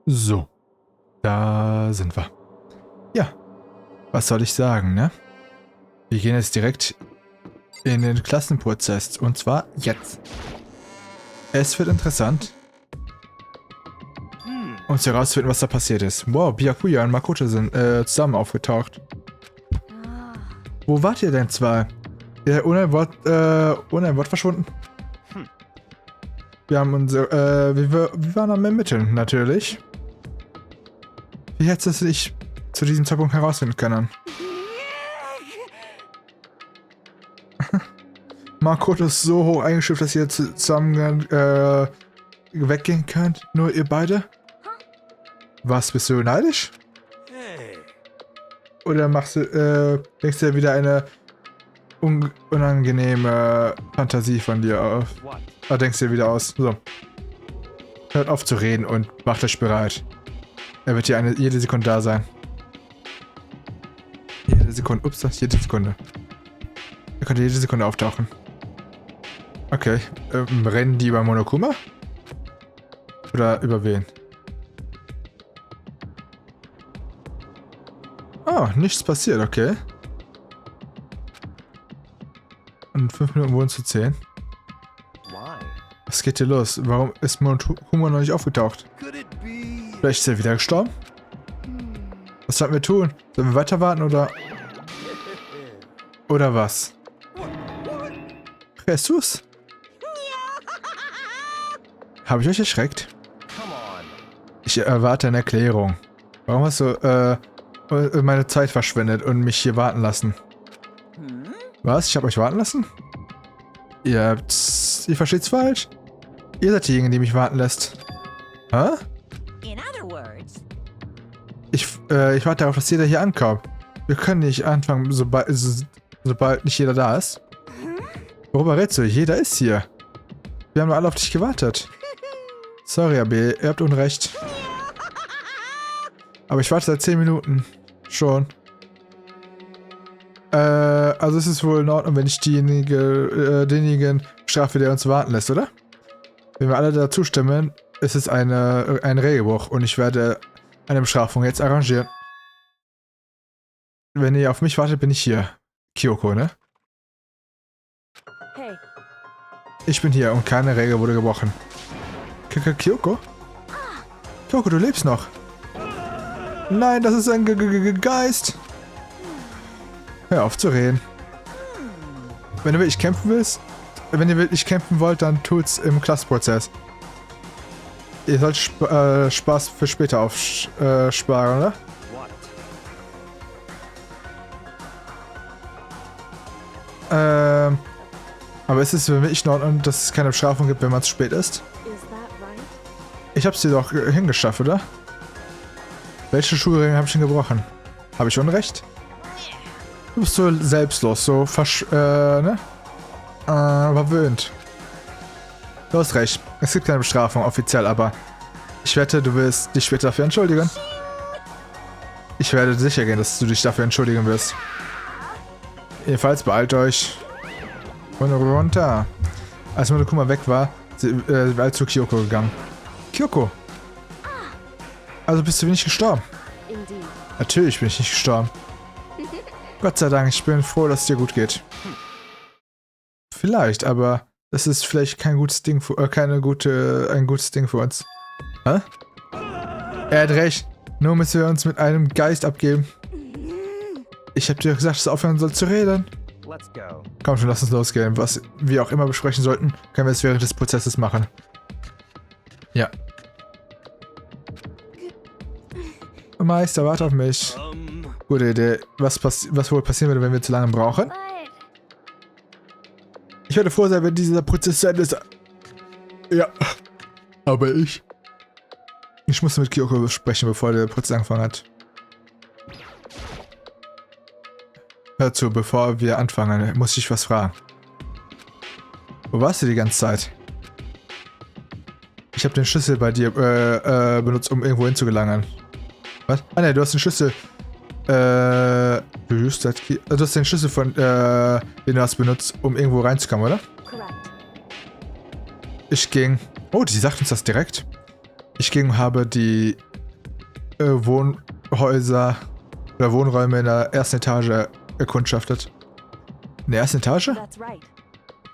So, da sind wir. Ja, was soll ich sagen, ne? Wir gehen jetzt direkt in den Klassenprozess. Und zwar jetzt. Es wird interessant, um herauszufinden, was da passiert ist. Wow, Byakuya und Makoto sind zusammen aufgetaucht. Wo wart ihr denn zwei? Ohne ein Wort verschwunden? Wir haben wir waren am Ermitteln, natürlich. Wie hättest du es nicht zu diesem Zeitpunkt herausfinden können? Makoto ist so hoch eingestuft, dass ihr zusammen weggehen könnt. Nur ihr beide? Was, bist du neidisch? Oder denkst du wieder eine unangenehme Fantasie von dir auf? Oder denkst du dir wieder aus? So. Hört auf zu reden und macht euch bereit. Er wird hier jede Sekunde da sein. Jede Sekunde. Ups, jede Sekunde. Er könnte jede Sekunde auftauchen. Okay. Rennen die über Monokuma? Oder über wen? Oh, nichts passiert, okay. Und 5 Minuten wurden zu 10. Was geht hier los? Warum ist Monokuma noch nicht aufgetaucht? Vielleicht ist er wieder gestorben? Was sollten wir tun? Sollen wir weiter warten oder... Oder was? Jesus? Habe ich euch erschreckt? Ich erwarte eine Erklärung. Warum hast du meine Zeit verschwendet und mich hier warten lassen? Was? Ich habe euch warten lassen? Ihr versteht's falsch. Ihr seid diejenigen, die mich warten lässt. Hä? Ich warte darauf, dass jeder hier ankommt. Wir können nicht anfangen, sobald nicht jeder da ist. Worüber redest du? Jeder ist hier. Wir haben alle auf dich gewartet. Sorry, AB, ihr habt Unrecht. Aber ich warte seit 10 Minuten. Schon. Also es ist wohl in Ordnung, wenn ich denjenigen strafe, der uns warten lässt, oder? Wenn wir alle da zustimmen, ist es ein Regelbruch und ich werde eine Bestrafung jetzt arrangieren. Wenn ihr auf mich wartet, bin ich hier. Kyoko, ne? Hey. Ich bin hier und keine Regel wurde gebrochen. Kyoko? Kyoko, du lebst noch. Nein, das ist ein Geist. Hör auf zu reden. Wenn du wirklich kämpfen willst, wenn ihr wirklich kämpfen wollt, dann tut's im Klassenprozess. Ihr sollt Spaß für später aufsparen, oder? Aber ist es wirklich in Ordnung, dass es keine Bestrafung gibt, wenn man zu spät ist? Ich hab's dir doch hingeschafft, oder? Welche Schulregeln habe ich denn gebrochen? Habe ich Unrecht? Du bist so selbstlos, so verwöhnt. Du hast recht. Es gibt keine Bestrafung offiziell, aber ich wette, du wirst dich später dafür entschuldigen. Ich werde sicher gehen, dass du dich dafür entschuldigen wirst. Jedenfalls beeilt euch. Und runter. Als Monokuma weg war, sind wir alle zu Kyoko gegangen. Kyoko! Also bist du nicht gestorben? Natürlich bin ich nicht gestorben. Gott sei Dank, ich bin froh, dass es dir gut geht. Vielleicht, aber das ist vielleicht kein gutes Ding für, ein gutes Ding für uns. Hä? Er hat recht. Nur müssen wir uns mit einem Geist abgeben. Ich hab dir gesagt, dass du aufhören sollst zu reden. Komm schon, lass uns losgehen. Was wir auch immer besprechen sollten, können wir es während des Prozesses machen. Ja. Meister, warte auf mich. Gute Idee. Was wohl passieren würde, wenn wir zu lange brauchen? Ich würde froh sein, wenn dieser Prozess zu Ende ist. Ja. Aber ich musste mit Kyoko sprechen, bevor der Prozess angefangen hat. Hör zu, bevor wir anfangen, muss ich was fragen. Wo warst du die ganze Zeit? Ich habe den Schlüssel bei dir benutzt, um irgendwo hinzugelangen. Was? Ah ne, du hast den Schlüssel. Du hast den Schlüssel den du hast benutzt, um irgendwo reinzukommen, oder? Ich ging... Oh, die sagt uns das direkt. Ich ging und habe Wohnhäuser oder Wohnräume in der ersten Etage erkundschaftet. In der ersten Etage?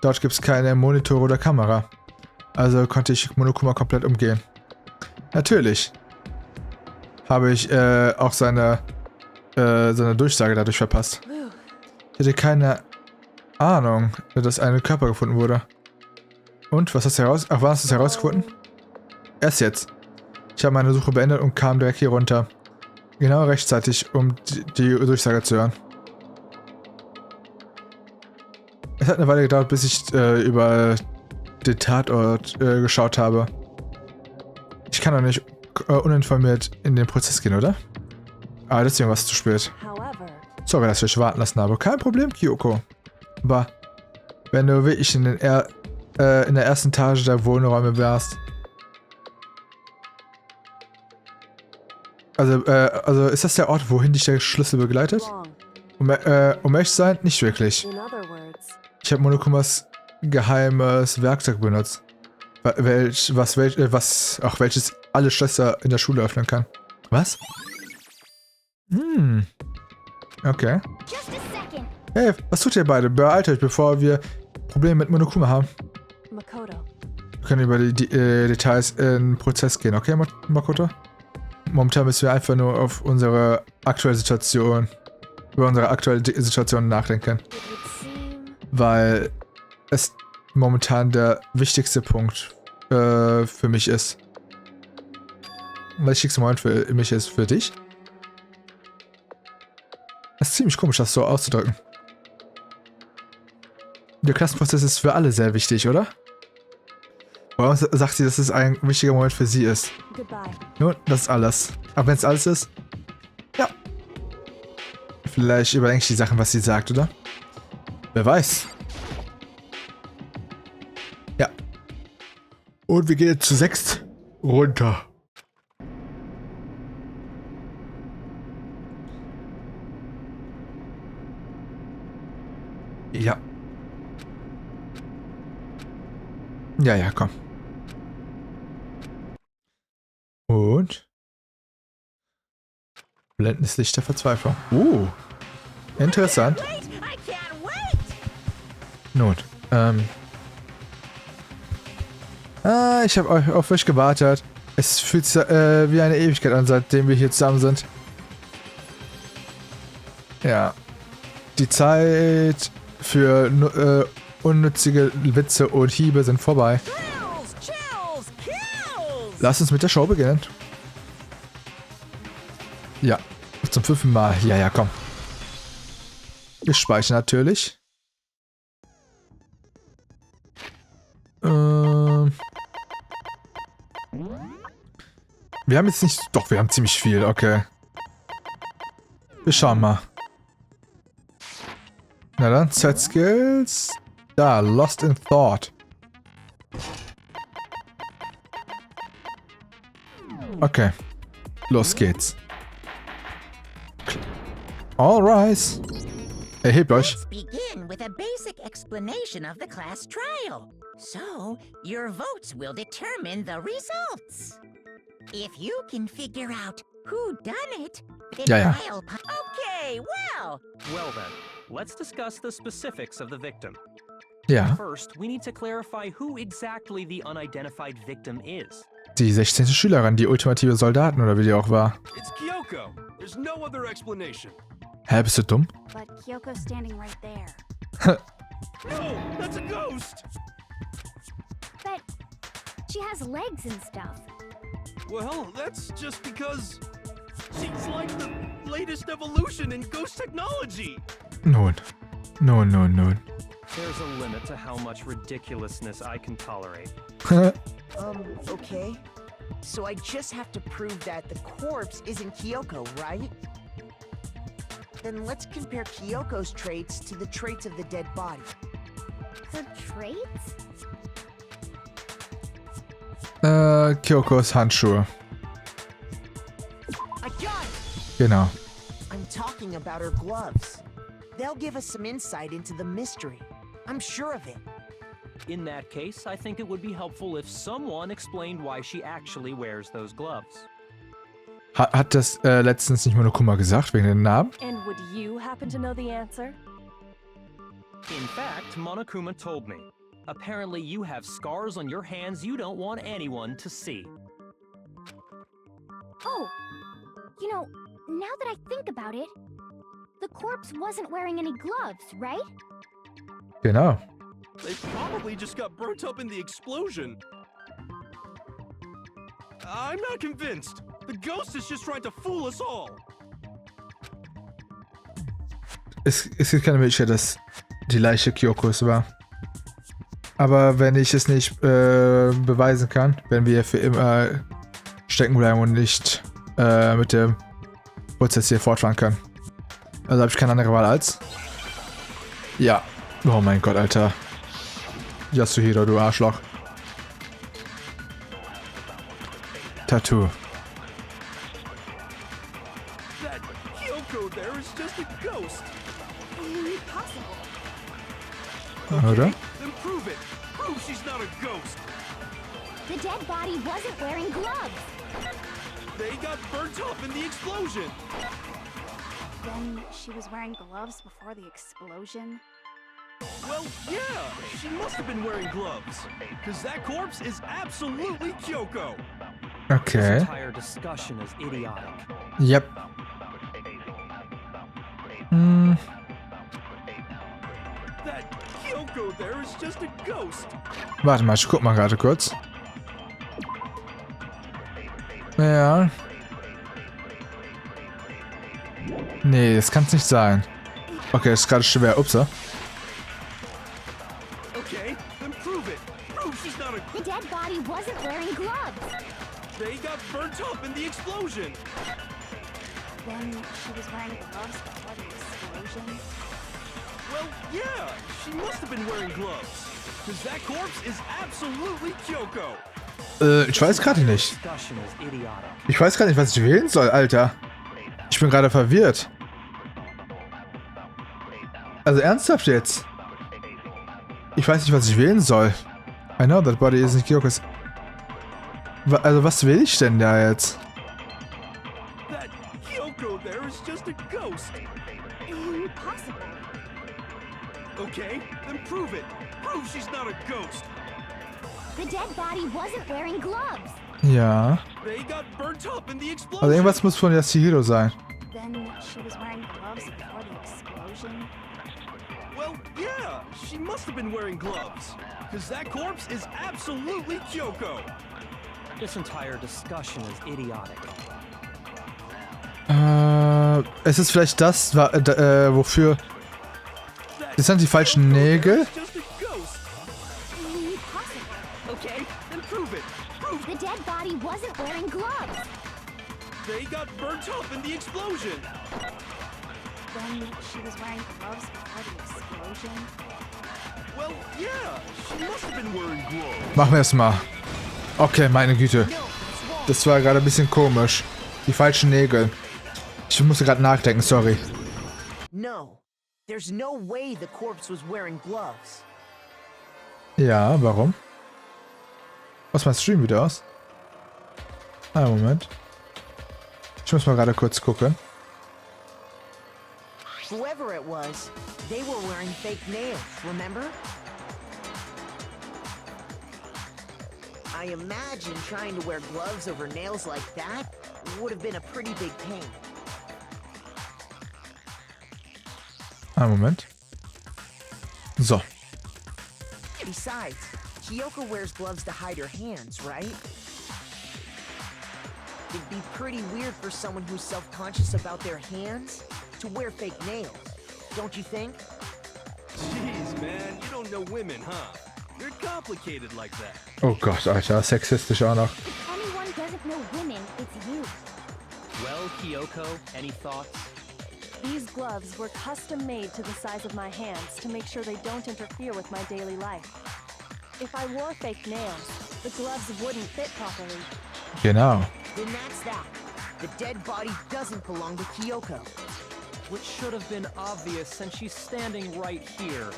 Dort gibt es keine Monitore oder Kamera. Also konnte ich Monokuma komplett umgehen. Natürlich habe ich auch seine Durchsage dadurch verpasst. Ich hatte keine Ahnung, dass ein Körper gefunden wurde. Und, was hast du wann hast du es herausgefunden? Erst jetzt. Ich habe meine Suche beendet und kam direkt hier runter. Genau rechtzeitig, um die Durchsage zu hören. Es hat eine Weile gedauert, bis ich über den Tatort geschaut habe. Ich kann doch nicht uninformiert in den Prozess gehen, oder? Ah, deswegen war es zu spät. Sorry, dass ich warten lassen habe. Kein Problem, Kyoko. Aber wenn du wirklich in der ersten Etage der Wohnräume wärst. Also ist das der Ort, wohin dich der Schlüssel begleitet? Um ehrlich zu sein, nicht wirklich. Ich habe Monokumas geheimes Werkzeug benutzt. Welches alle Schlösser in der Schule öffnen kann. Was? Okay. Hey, was tut ihr beide? Beeilt euch, bevor wir Probleme mit Monokuma haben. Wir können über die Details in den Prozess gehen, okay, Makoto? Momentan müssen wir einfach nur auf über unsere aktuelle Situation nachdenken. Weil es momentan der wichtigste Punkt für mich ist. Der wichtigste Moment für mich ist für dich. Das ist ziemlich komisch, das so auszudrücken. Der Klassenprozess ist für alle sehr wichtig, oder? Warum sagt sie, dass es ein wichtiger Moment für sie ist? Nun, das ist alles. Aber wenn es alles ist, ja. Vielleicht überdenke ich die Sachen, was sie sagt, oder? Wer weiß. Ja. Und wir gehen jetzt zu 6 runter. Ja. Ja, komm. Und? Blendendes Licht der Verzweiflung. Interessant. Nun, ich habe auf euch gewartet. Es fühlt sich wie eine Ewigkeit an, seitdem wir hier zusammen sind. Ja. Die Zeit für unnützige Witze und Hiebe sind vorbei. Lass uns mit der Show beginnen. Ja, zum 5. Mal. Ja, komm. Wir speichern natürlich. Wir haben jetzt nicht... Doch, wir haben ziemlich viel, okay. Wir schauen mal. Na dann, Set Skills. Da, Lost in Thought. Okay. Los geht's. All rise. Erhebt euch. Let's begin with a basic explanation of the class trial. So, your votes will determine the results. If you can figure out who done it, then I'll... Okay, well... Well then, let's discuss the specifics of the victim. Ja. First, we need to clarify who exactly the unidentified victim is. Die 16. Schülerin, die ultimative Soldaten oder wie die auch war. It's Kyoko. There's no other explanation. Hä, bist du dumm? But Kyoko's standing right there. No, that's a ghost. But she has legs and stuff. Well, that's just because she's like the latest evolution in ghost technology. Nun. There's a limit to how much ridiculousness I can tolerate. Okay. So I just have to prove that the corpse isn't Kyoko, right? Then let's compare Kyoko's traits to the traits of the dead body. Her traits? Kyokos Handschuhe. I got it! Genau. I'm talking about her gloves. They'll give us some insight into the mystery. I'm sure of it. In that case, I think it would be helpful if someone explained why she actually wears those gloves. Hat das letztens nicht Monokuma gesagt, wegen den Namen? And would you happen to know the answer? In fact, Monokuma told me. Apparently you have scars on your hands you don't want anyone to see. Oh, you know, now that I think about it, the corpse wasn't wearing any gloves, right? Genau. They probably just got burnt up in the explosion. I'm not convinced. The ghost is just trying to fool us all. Es gibt keine Möglichkeit, dass die Leiche Kyokos war. Aber wenn ich es nicht beweisen kann, werden wir für immer stecken bleiben und nicht mit dem Prozess hier fortfahren können. Also habe ich keine andere Wahl als... Ja. Oh mein Gott, Alter. Yasuhiro, du Arschloch. Tattoo. That Kyoko there is just a ghost. Impossible. Oder? Then prove it. Prove she's not a ghost. The dead body wasn't wearing gloves. They got burnt up in the explosion. Then she was wearing gloves before the explosion. Well, yeah, she must have been wearing gloves. Because that corpse is absolutely Kyoko. This Okay. entire discussion is idiotic. Yep. Hm. That Kyoko there is just a ghost. Warte mal, ich guck mal gerade kurz. Ja. Nee, das kann's nicht sein. Okay, das ist gerade schwer. Upsa. Okay, then prove it. Prove she's not a... The dead body wasn't wearing gloves. They got burnt up in the explosion. Then she was wearing gloves before the explosion. Well, yeah, she must have been wearing gloves. Because that corpse is absolutely Kyoko. Ich weiß gerade nicht. Discussion is idiotic. Ich weiß gerade nicht, was ich wählen soll, Alter. Ich bin gerade verwirrt. Also ernsthaft jetzt. Ich weiß nicht, was ich wählen soll. I know that body isn't Kyokos. Also was will ich denn da jetzt? That Kyoko there is just a ghost. Impossible. Okay, then prove it. Prove she's not a ghost. The dead body wasn't wearing gloves. Ja. They got burnt up in the Also explosion. irgendwas muss von Yasuhiro sein. Then she was wearing gloves before the explosion. Well, yeah, she must have been wearing gloves. Because that corpse is absolutely Kyoko. This entire discussion is idiotic. Es ist vielleicht das, wofür... Das sind die falschen Nägel. Just a ghost. Impossible. Okay, then prove it. Prove The dead body wasn't wearing gloves. they got burnt up in the explosion. Then she was wearing gloves before the explosion. Well, yeah, she must have been wearing gloves. Machen wir es mal. Okay, meine Güte. Das war gerade ein bisschen komisch. Die falschen Nägel. Ich musste gerade nachdenken, sorry. No, there's no way the corpse was wearing gloves. Ja, warum? Was mein Stream wieder aus? Moment. Ich muss mal gerade kurz gucken. Whoever it was, they were wearing fake nails, remember? I imagine trying to wear gloves over nails like that would have been a pretty big pain. Moment. So. Besides, Kyoko wears gloves to hide her hands, right? It'd be pretty weird for someone who's self-conscious about their hands to wear fake nails, don't you think? Jeez, man, you don't know women, huh? They're complicated like that. Oh Gott, Alter, sexistisch auch noch. If anyone doesn't know women, it's you. Well, Kyoko, any thoughts? These gloves were custom made to the size of my hands to make sure they don't interfere with my daily life. If I wore fake nails, the gloves wouldn't fit properly. Genau. Then that's that. The dead body doesn't belong to Kyoko. Which should have been obvious since she's standing right here.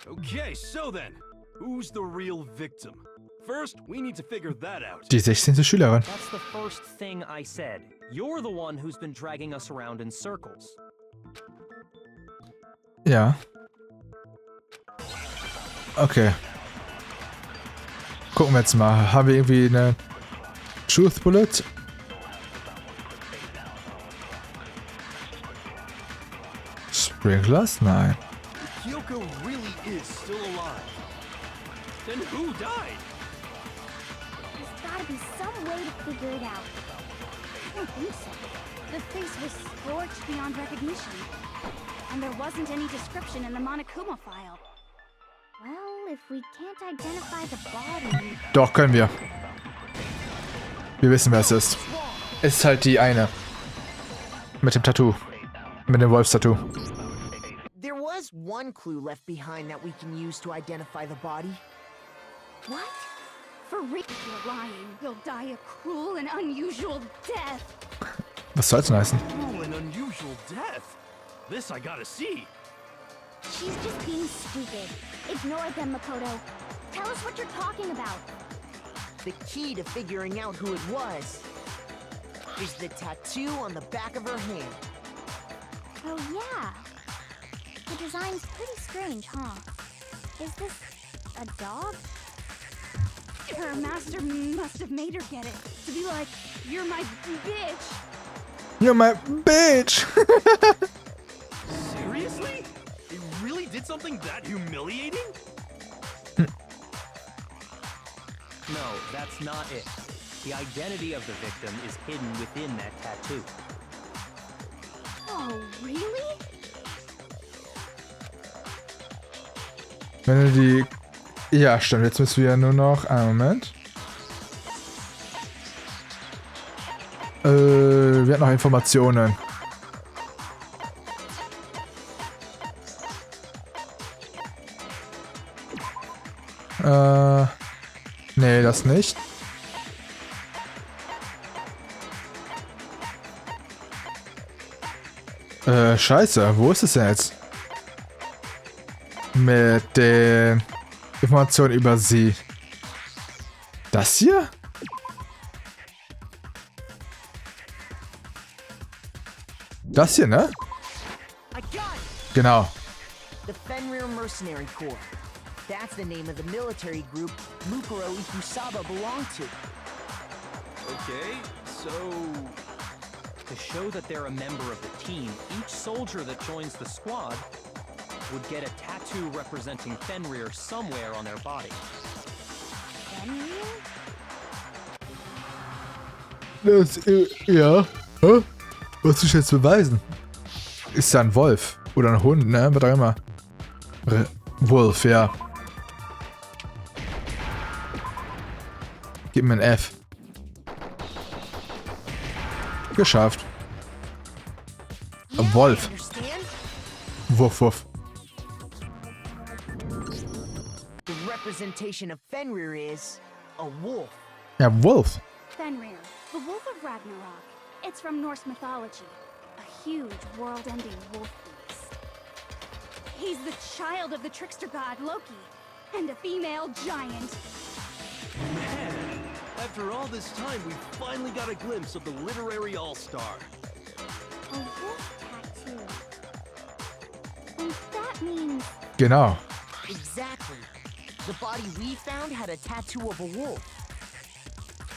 Okay, so then, who's the real victim? First, we need to figure that out. Die 16. Schülerin. That's the first thing I said. You're the one who's been dragging us around in circles. Ja. Okay. Gucken wir jetzt mal. Haben wir irgendwie eine Truth Bullet? Sprinklers? Nein. Kyoko really is still alive. Then who died? There's gotta be some way to figure it out. I don't think so. The face was scorched beyond recognition. And there wasn't any description in the Monokuma file. Well, if we can't identify the body... Doch, können wir. Wir wissen, wer es ist. Es ist halt die eine. Mit dem Tattoo. Mit dem Wolfstattoo. There was one clue left behind that we can use to identify the body. What? For real? If you're lying, you'll die a cruel and unusual death. Was soll's denn heißen? Cruel and unusual death. This I gotta see. She's just being stupid. Ignore them, Makoto. Tell us what you're talking about. The key to figuring out who it was is the tattoo on the back of her hand. Oh, yeah. The design's pretty strange, huh? Is this a dog? Her master must have made her get it. To be like, you're my bitch. You're my bitch! Seriously? They really did something that humiliating? No, that's not it. The identity of the victim is hidden within that tattoo. Oh, really? Wenn du die... Ja, stimmt. Jetzt müssen wir nur noch... Einen Moment. Wir hatten noch Informationen. Nee, das nicht. Scheiße, wo ist es denn jetzt? Mit den Informationen über sie. Das hier? Das hier, ne? I got it! Genau. The Fenrir Mercenary Corps. That's the name of the military group Mukuro Ikusaba belonged to. Okay, so... To show that they're a member of the team, each soldier that joins the squad would get a tattoo representing Fenrir somewhere on their body. Fenrir? Das, ja. Hä? Was soll ich jetzt beweisen? Ist ja ein Wolf. Oder ein Hund, ne? Was auch immer. Wolf, ja. Gib mir ein F. Geschafft. Ein Wolf. Understand? Wuff, wuff. The representation of Fenrir is a wolf. Ja, Wolf. Fenrir, the wolf of Ragnarok. It's from Norse mythology. A huge, world-ending wolf beast. He's the child of the trickster god Loki, and a female giant. Man, after all this time, we finally got a glimpse of the literary all-star. A wolf tattoo. And that means... Genau. Exactly. The body we found had a tattoo of a wolf.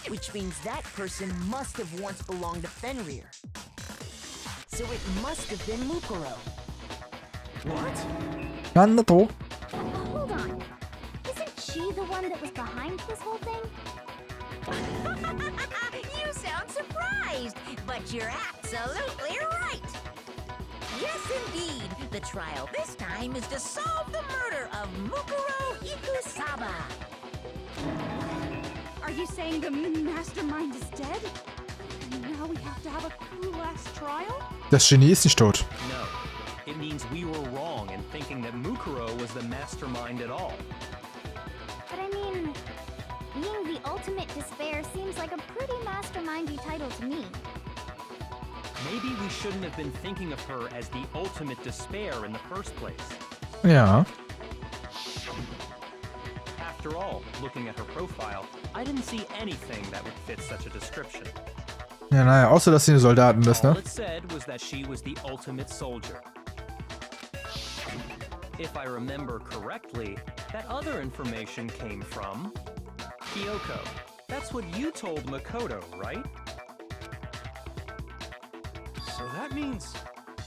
Which means that person must have once belonged to Fenrir. So it must have been Mukuro. What? Hold on. Isn't she the one that was behind this whole thing? You sound surprised, but you're absolutely right. Yes, indeed. The trial this time is to solve the murder of Mukuro Ikusaba. Are you saying the mastermind is dead? And now we have to have a cool-ass trial? Das Genie ist nicht tot. No, it means we were wrong in thinking that Mukuro was the mastermind at all. But I mean, being the ultimate despair seems like a pretty mastermindy title to me. Maybe we shouldn't have been thinking of her as the ultimate despair in the first place. Ja. After all, looking at her profile, I didn't see anything that would fit such a description. Ja, naja, außer dass sie eine Soldatin ist, All ne? it said was that she was the ultimate soldier. If I remember correctly, that other information came from Kyoko. That's what you told Makoto, right? So that means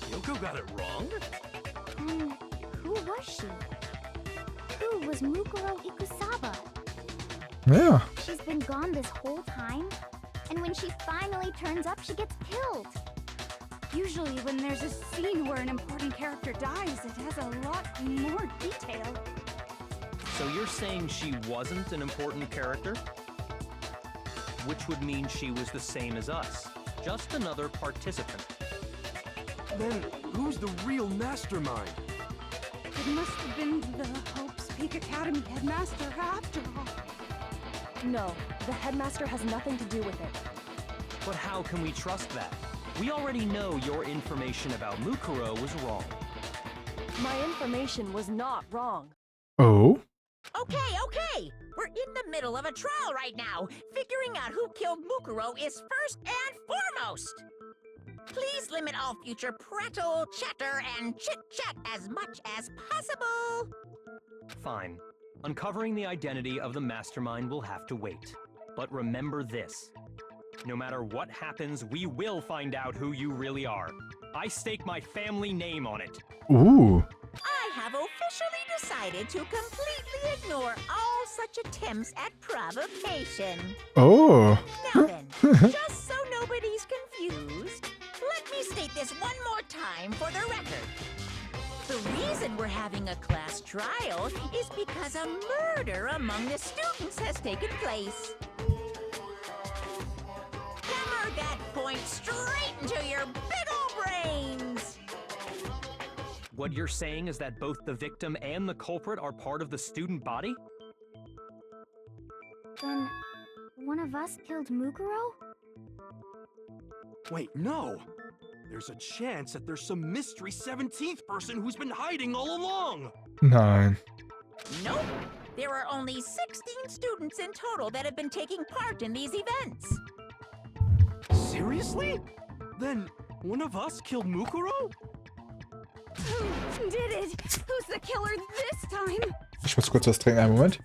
Kyoko got it wrong? Who was she? Who was Mukuro Ikusaba? Ja. She's been gone this whole time, and when she finally turns up, she gets killed. Usually when there's a scene where an important character dies, it has a lot more detail. So you're saying she wasn't an important character? Which would mean she was the same as us, just another participant. Then who's the real mastermind? It must have been the Hope's Peak Academy headmaster after all. No, the headmaster has nothing to do with it. But how can we trust that? We already know your information about Mukuro was wrong. My information was not wrong. Oh? Okay. We're in the middle of a trial right now. Figuring out who killed Mukuro is first and foremost. Please limit all future prattle, chatter, and chit-chat as much as possible. Fine. Uncovering the identity of the mastermind will have to wait. But remember this. No matter what happens, we will find out who you really are. I stake my family name on it. Ooh. I have officially decided to completely ignore all such attempts at provocation. Oh. Now then, just so nobody's confused, let me state this one more time for the record. The reason we're having a class trial is because a murder among the students has taken place. Hammer that point straight into your big ol' brains! What you're saying is that both the victim and the culprit are part of the student body? Then, one of us killed Mukuro? Wait, no! There's a chance that there's some mystery 17th person who's been hiding all along! Nein. Nope. There are only 16 students in total that have been taking part in these events. Seriously? Then one of us killed Mukuro? Who did it? Who's the killer this time? Ich muss kurz was trinken. Einen Moment.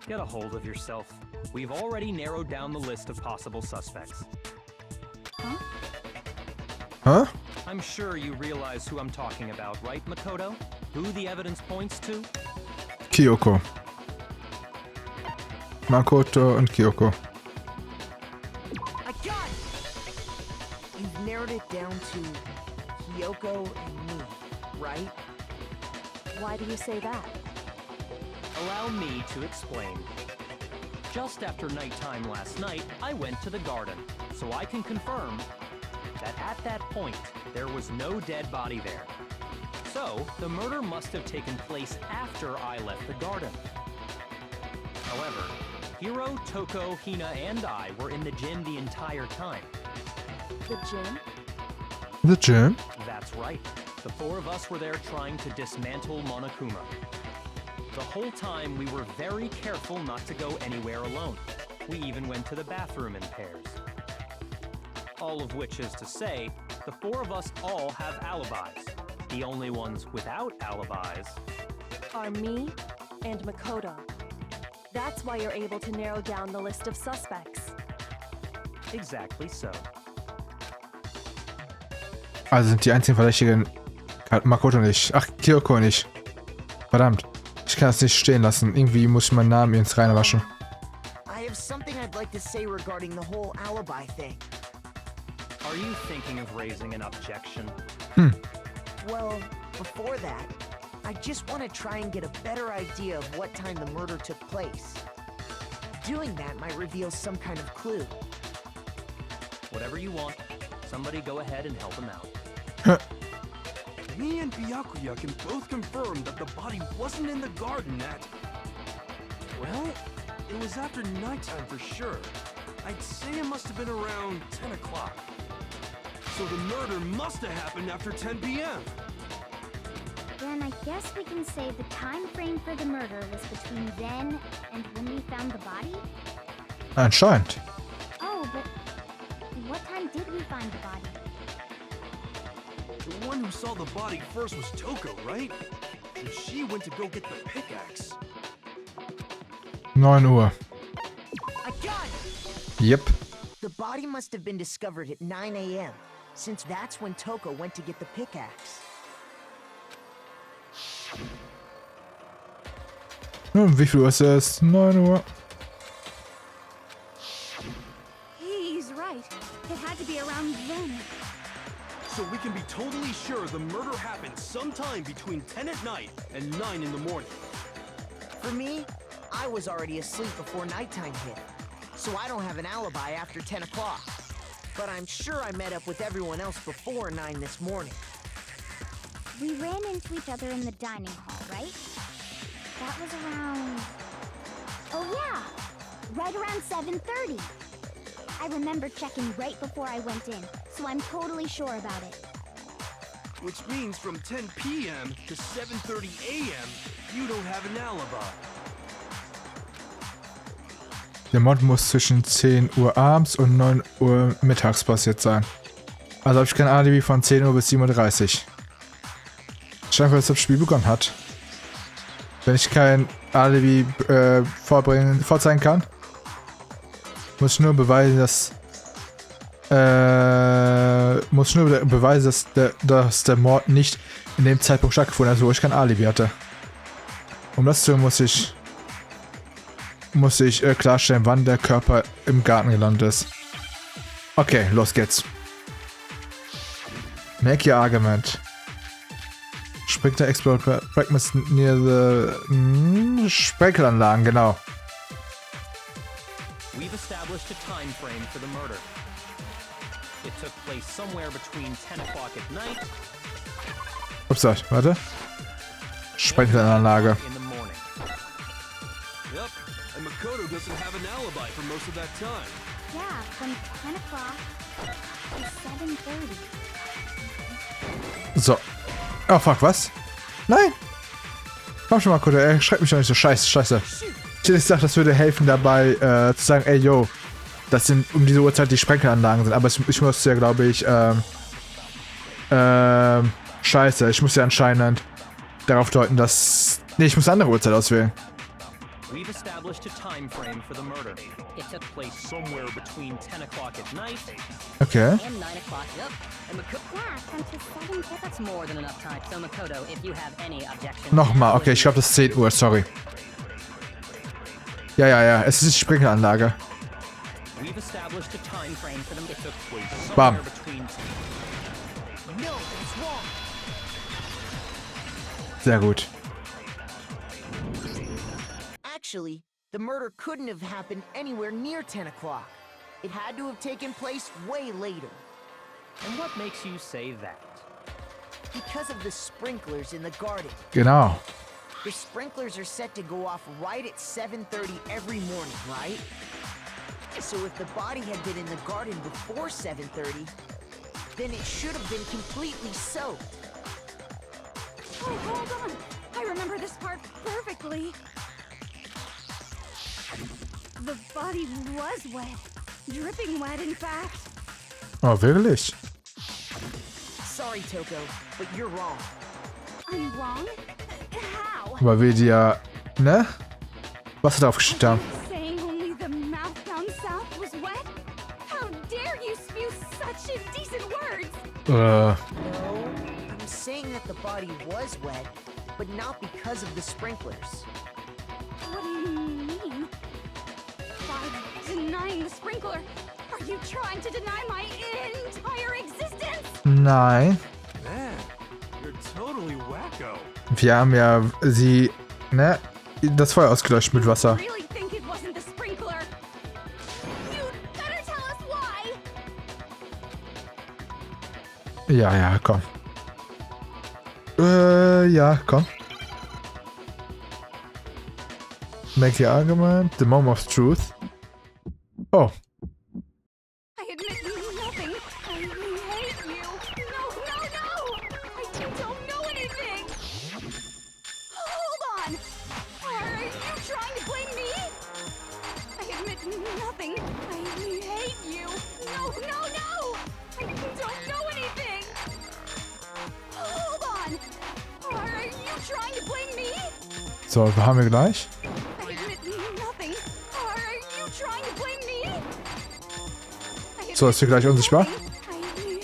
Get a hold of yourself. We've already narrowed down the list of possible suspects. Huh? I'm sure you realize who I'm talking about, right, Makoto? Who the evidence points to? Kyoko. Makoto und Kyoko. I got it! You've narrowed it down to Kyoko and me, right? Why do you say that? Allow me to explain. Just after nighttime last night, I went to the garden, so I can confirm that at that point, there was no dead body there. So, the murder must have taken place after I left the garden. However, Hiro, Toko, Hina, and I were in the gym the entire time. The gym? The gym? That's right. The four of us were there trying to dismantle Monokuma. The whole time, we were very careful not to go anywhere alone. We even went to the bathroom in pairs. All of which is to say, the four of us all have alibis. The only ones without alibis Are me and Makoto. That's why you're able to narrow down the list of suspects. exactly so. Also sind die einzigen Verdächtigen Makoto nicht. Ach, Kyoko nicht. Verdammt. Ich kann das nicht stehen lassen. Irgendwie muss ich meinen Namen ins Reine waschen. I have something I'd like to say regarding the whole alibi thing. Are you thinking of raising an objection? Well, before that, I just want to try and get a better idea of what time the murder took place. Doing that might reveal some kind of clue. Whatever you want. Somebody go ahead and help him out. Me and Byakuya can both confirm that the body wasn't in the garden at... Well, it was after nighttime for sure. I'd say it must have been around 10 o'clock. So the murder must have happened after 10 p.m. Then I guess we can say the time frame for the murder was between then and when we found the body? Anscheinend. Oh, but what time did we find the body? The one who saw the body first was Toko, right? And she went to go get the pickaxe. 9 Uhr. I got it! Yep. The body must have been discovered at 9 a.m., since that's when Toko went to get the pickaxe. Wie viel Uhr ist es? 9 Uhr. He's right. It had to be around then. So we can be totally sure the murder happened sometime between 10 at night and 9 in the morning. For me, I was already asleep before nighttime hit, so I don't have an alibi after 10 o'clock. But I'm sure I met up with everyone else before 9 this morning. We ran into each other in the dining hall, right? That was around... Oh yeah! Right around 7:30. I remember checking right before I went in, so I'm totally sure about it. Which means from 10 p.m. to 7:30 a.m., you don't have an alibi. Der Mord muss zwischen 10 Uhr abends und 9 Uhr mittags passiert sein. Also habe ich kein Alibi von 10 Uhr bis 7:30 Uhr. Scheinbar, dass das Spiel begonnen hat. Wenn ich kein Alibi vorzeigen kann, muss ich nur beweisen, dass der Mord nicht in dem Zeitpunkt stattgefunden hat, wo ich kein Alibi hatte. Um das zu tun, muss ich klarstellen, wann der Körper im Garten gelandet ist. Okay, los geht's. Make your argument. Sprinkler explode fragments near the Sprenkleranlagen, genau. We've established a time frame for the murder. It took place somewhere between 10 o'clock at night Ups, warte. Sprenkleranlage. in the morning. Yep, and Makoto doesn't have an alibi for most of that time. Yeah, from 10 o'clock to 7:30. So. Oh fuck, was? Nein! Komm schon mal, Makoto, schreib mich doch nicht so scheiße. Ich hätte gesagt, das würde helfen dabei, zu sagen, ey, yo, das sind um diese Uhrzeit die Sprenkelanlagen sind, aber ich muss ja, glaube ich, scheiße, ich muss ja anscheinend darauf deuten, dass... Nee, ich muss eine andere Uhrzeit auswählen. We've established a time frame for the murder. It took place somewhere between 10 o'clock at night Okay. And 9 o'clock, yep. And Yeah, from to 7 to... That's more than enough time. So Makoto, if you have any objections... Nochmal, okay, ich glaube, das ist 10 Uhr, sorry. Ja, es ist die Sprenkleranlage. We've established a time frame for them. It took place Bam. somewhere between... No, it's wrong. Sehr gut. Actually, the murder couldn't have happened anywhere near 10 o'clock. It had to have taken place way later. And what makes you say that? Because of the sprinklers in the garden. Genau. The sprinklers are set to go off right at 7:30 every morning, right? So if the body had been in the garden before 7:30, then it should have been completely soaked. Oh, hold on. I remember this part perfectly. The body was wet. Dripping wet, in fact. Oh, wirklich? Sorry, Toko, but you're wrong. I'm wrong? How? Weil wir die ja, ne? Was drauf geschickt haben. Saying only the mouth down south was wet? How dare you spew such indecent words? No, I'm saying that the body was wet, but not because of the sprinklers. What do you mean? By denying the sprinkler, are you trying to deny my entire existence? Nein. Man, you're totally wacko. Wir haben ja sie, ne? Das Feuer ausgelöscht mit Wasser. You really think it wasn't the sprinkler? You'd better tell us why! Ja, komm. Ja, komm. Make your argument. The moment of truth. Oh. So, haben wir gleich. I admit nothing. Are you trying to blame me? So, ist hier gleich unsichtbar. I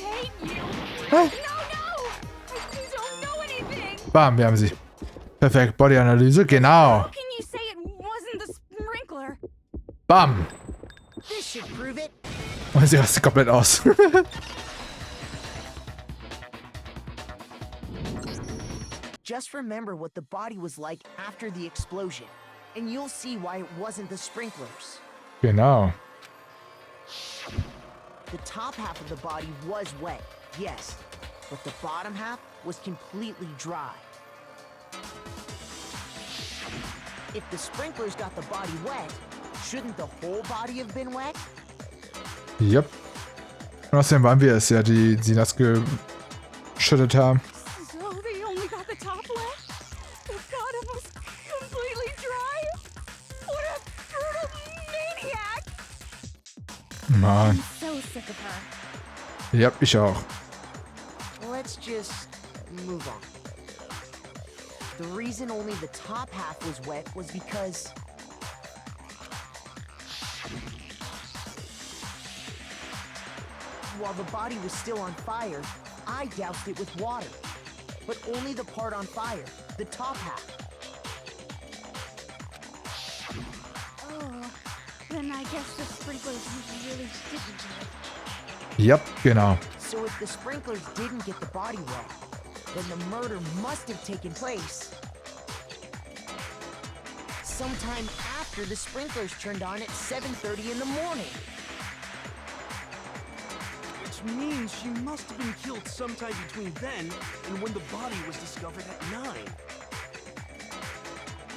hate you. Hey. No! I don't know anything. Bam, wir haben sie. Perfekt, Bodyanalyse, genau. How can you say it wasn't the sprinkler? Bam. This should prove it. Und sie rastet komplett aus. Just remember what the body was like after the explosion, and you'll see why it wasn't the sprinklers. Genau. The top half of the body was wet, yes, but the bottom half was completely dry. If the sprinklers got the body wet, shouldn't the whole body have been wet? Yep. Und außerdem waren wir es ja, die sie das geschüttet haben. So they only got the top wet? The bottom was completely dry? What a brutal maniac! Mann. So sick of her. Yep, ich auch. Let's just move on. The reason only the top half was wet was because while the body was still on fire, I doused it with water. But only the part on fire, the top half. Oh, then I guess the sprinklers really didn't do it. Yep, genau. So if the sprinklers didn't get the body wet, then the murder must have taken place sometime after the sprinklers turned on at 7:30 in the morning. Which means she must have been killed sometime between then and when the body was discovered at 9.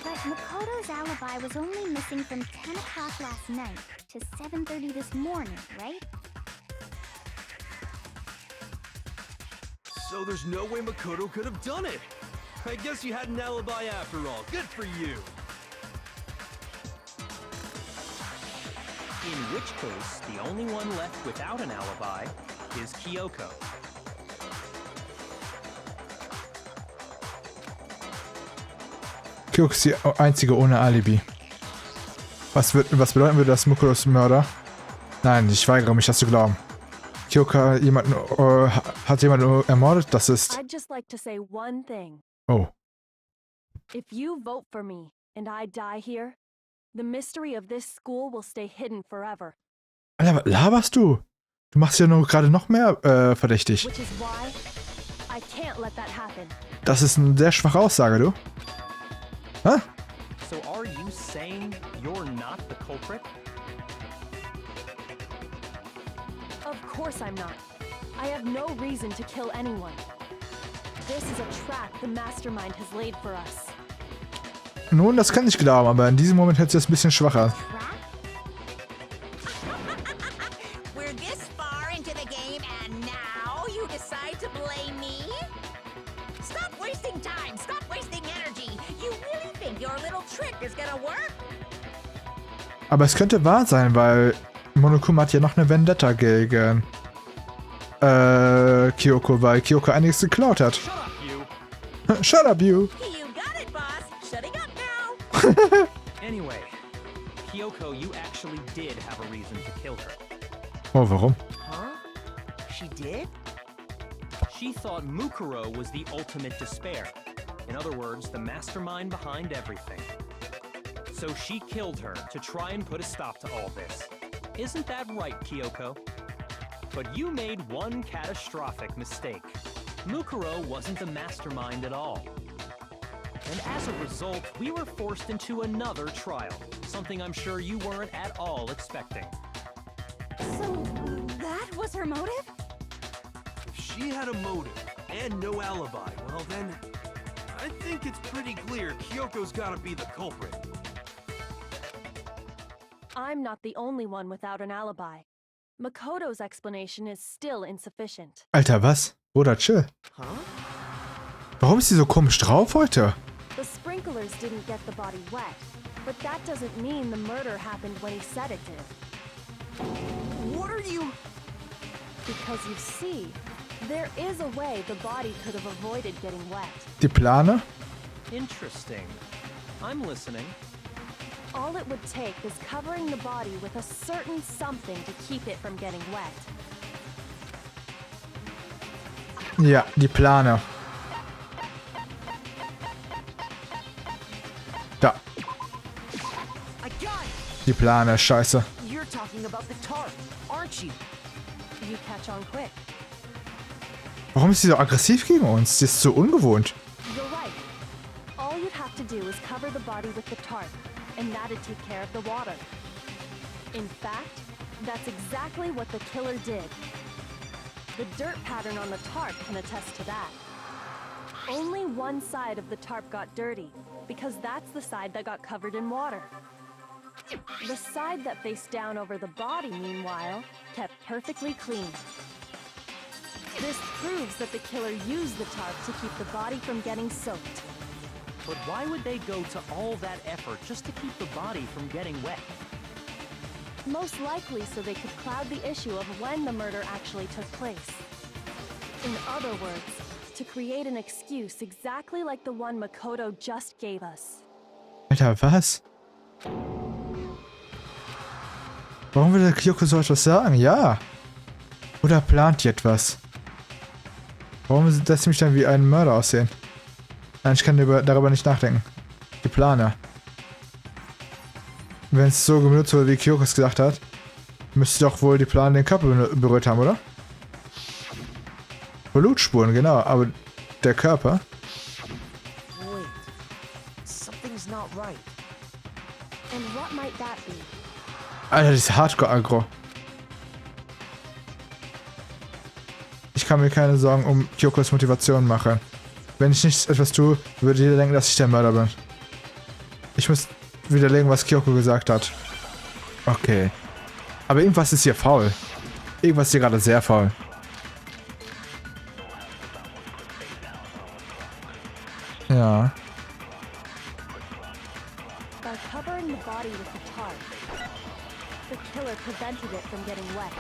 But Makoto's alibi was only missing from 10 o'clock last night to 7:30 this morning, right? So there's no way Makoto could have done it. I guess you had an alibi after all. Good for you. In which case, the only one left without an alibi is Kyoko. Kyoko ist die einzige ohne Alibi. Was bedeuten würde das Makotos Mörder? Nein, ich weigere mich, das zu glauben. Kyoko hat jemanden ermordet, das ist... I'd just like to say one thing. Oh. If you vote for me and I die here, the mystery of this school will stay hidden forever. Alter, was laberst du? Du machst ja nur gerade noch mehr verdächtig. Which is why I can't let that happen. Das ist eine sehr schwache Aussage, du. Hä? So are you saying you're not the culprit? Of course I'm not. I have no reason to kill anyone. This is a trap the mastermind has laid for us. Nun, das kann ich glauben, aber in diesem Moment hört sich das ein bisschen schwacher. We're this far into the game and now you decide to blame me? Stop wasting time! Stop wasting energy! You really think your little trick is gonna work? Aber es könnte wahr sein, weil Monokuma hat ja noch eine Vendetta gegen Kyoko, weil Kyoko einiges geklaut hat. Shut up, you! Shut up, you! You got it, boss! Shutting up now! Anyway, Kyoko, you actually did have a reason to kill her. Oh, warum? Huh? She did? She thought Mukuro was the ultimate despair. In other words, the mastermind behind everything. So she killed her to try and put a stop to all this. Isn't that right, Kyoko? But you made one catastrophic mistake. Mukuro wasn't the mastermind at all. And as a result, we were forced into another trial, something I'm sure you weren't at all expecting. So that was her motive? If she had a motive and no alibi, well then, I think it's pretty clear Kyoko's gotta be the culprit. I'm not the only one without an alibi. Makoto's explanation is still insufficient. Alter, was? Bruder, chill. Huh? Warum ist sie so komisch drauf heute? The sprinklers didn't get the body wet, but that doesn't mean the murder happened when he said it did. What are you... Because you see, there is a way the body could have avoided getting wet. Die Plane? Interesting. I'm listening. All it would take is covering the body with a certain something to keep it from getting wet. Ja, die Plane. Da. I got it! Die Plane, scheiße. You're talking about the tarp, aren't you? You catch on quick. Warum ist sie so aggressiv gegen uns? Sie ist so ungewohnt. You're right. All you'd have to do is cover the body with the tarp, and that'd take care of the water. In fact, that's exactly what the killer did. The dirt pattern on the tarp can attest to that. Only one side of the tarp got dirty, because that's the side that got covered in water. The side that faced down over the body, meanwhile, kept perfectly clean. This proves that the killer used the tarp to keep the body from getting soaked. But why would they go to all that effort just to keep the body from getting wet? Most likely so they could cloud the issue of when the murder actually took place. In other words, to create an excuse exactly like the one Makoto just gave us. Alter, was? Warum will der Kyoko so etwas sagen? Ja. Oder plant die etwas? Warum lässt sie mich dann wie ein Mörder aussehen? Nein, ich kann darüber nicht nachdenken. Die Plane. Wenn es so benutzt wurde, wie Kyoko es gesagt hat, müsste doch wohl die Plane den Körper berührt haben, oder? Blutspuren, genau, aber der Körper? Wait, something's not right. And what might that be? Alter, das ist Hardcore-Aggro. Ich kann mir keine Sorgen um Kyokos Motivation machen. Wenn ich nicht etwas tue, würde jeder denken, dass ich der Mörder bin. Ich muss widerlegen, was Kyoko gesagt hat. Okay. Aber irgendwas ist hier faul. Irgendwas ist hier gerade sehr faul. Ja. By covering the body with the tarp, the killer prevented it from getting wet.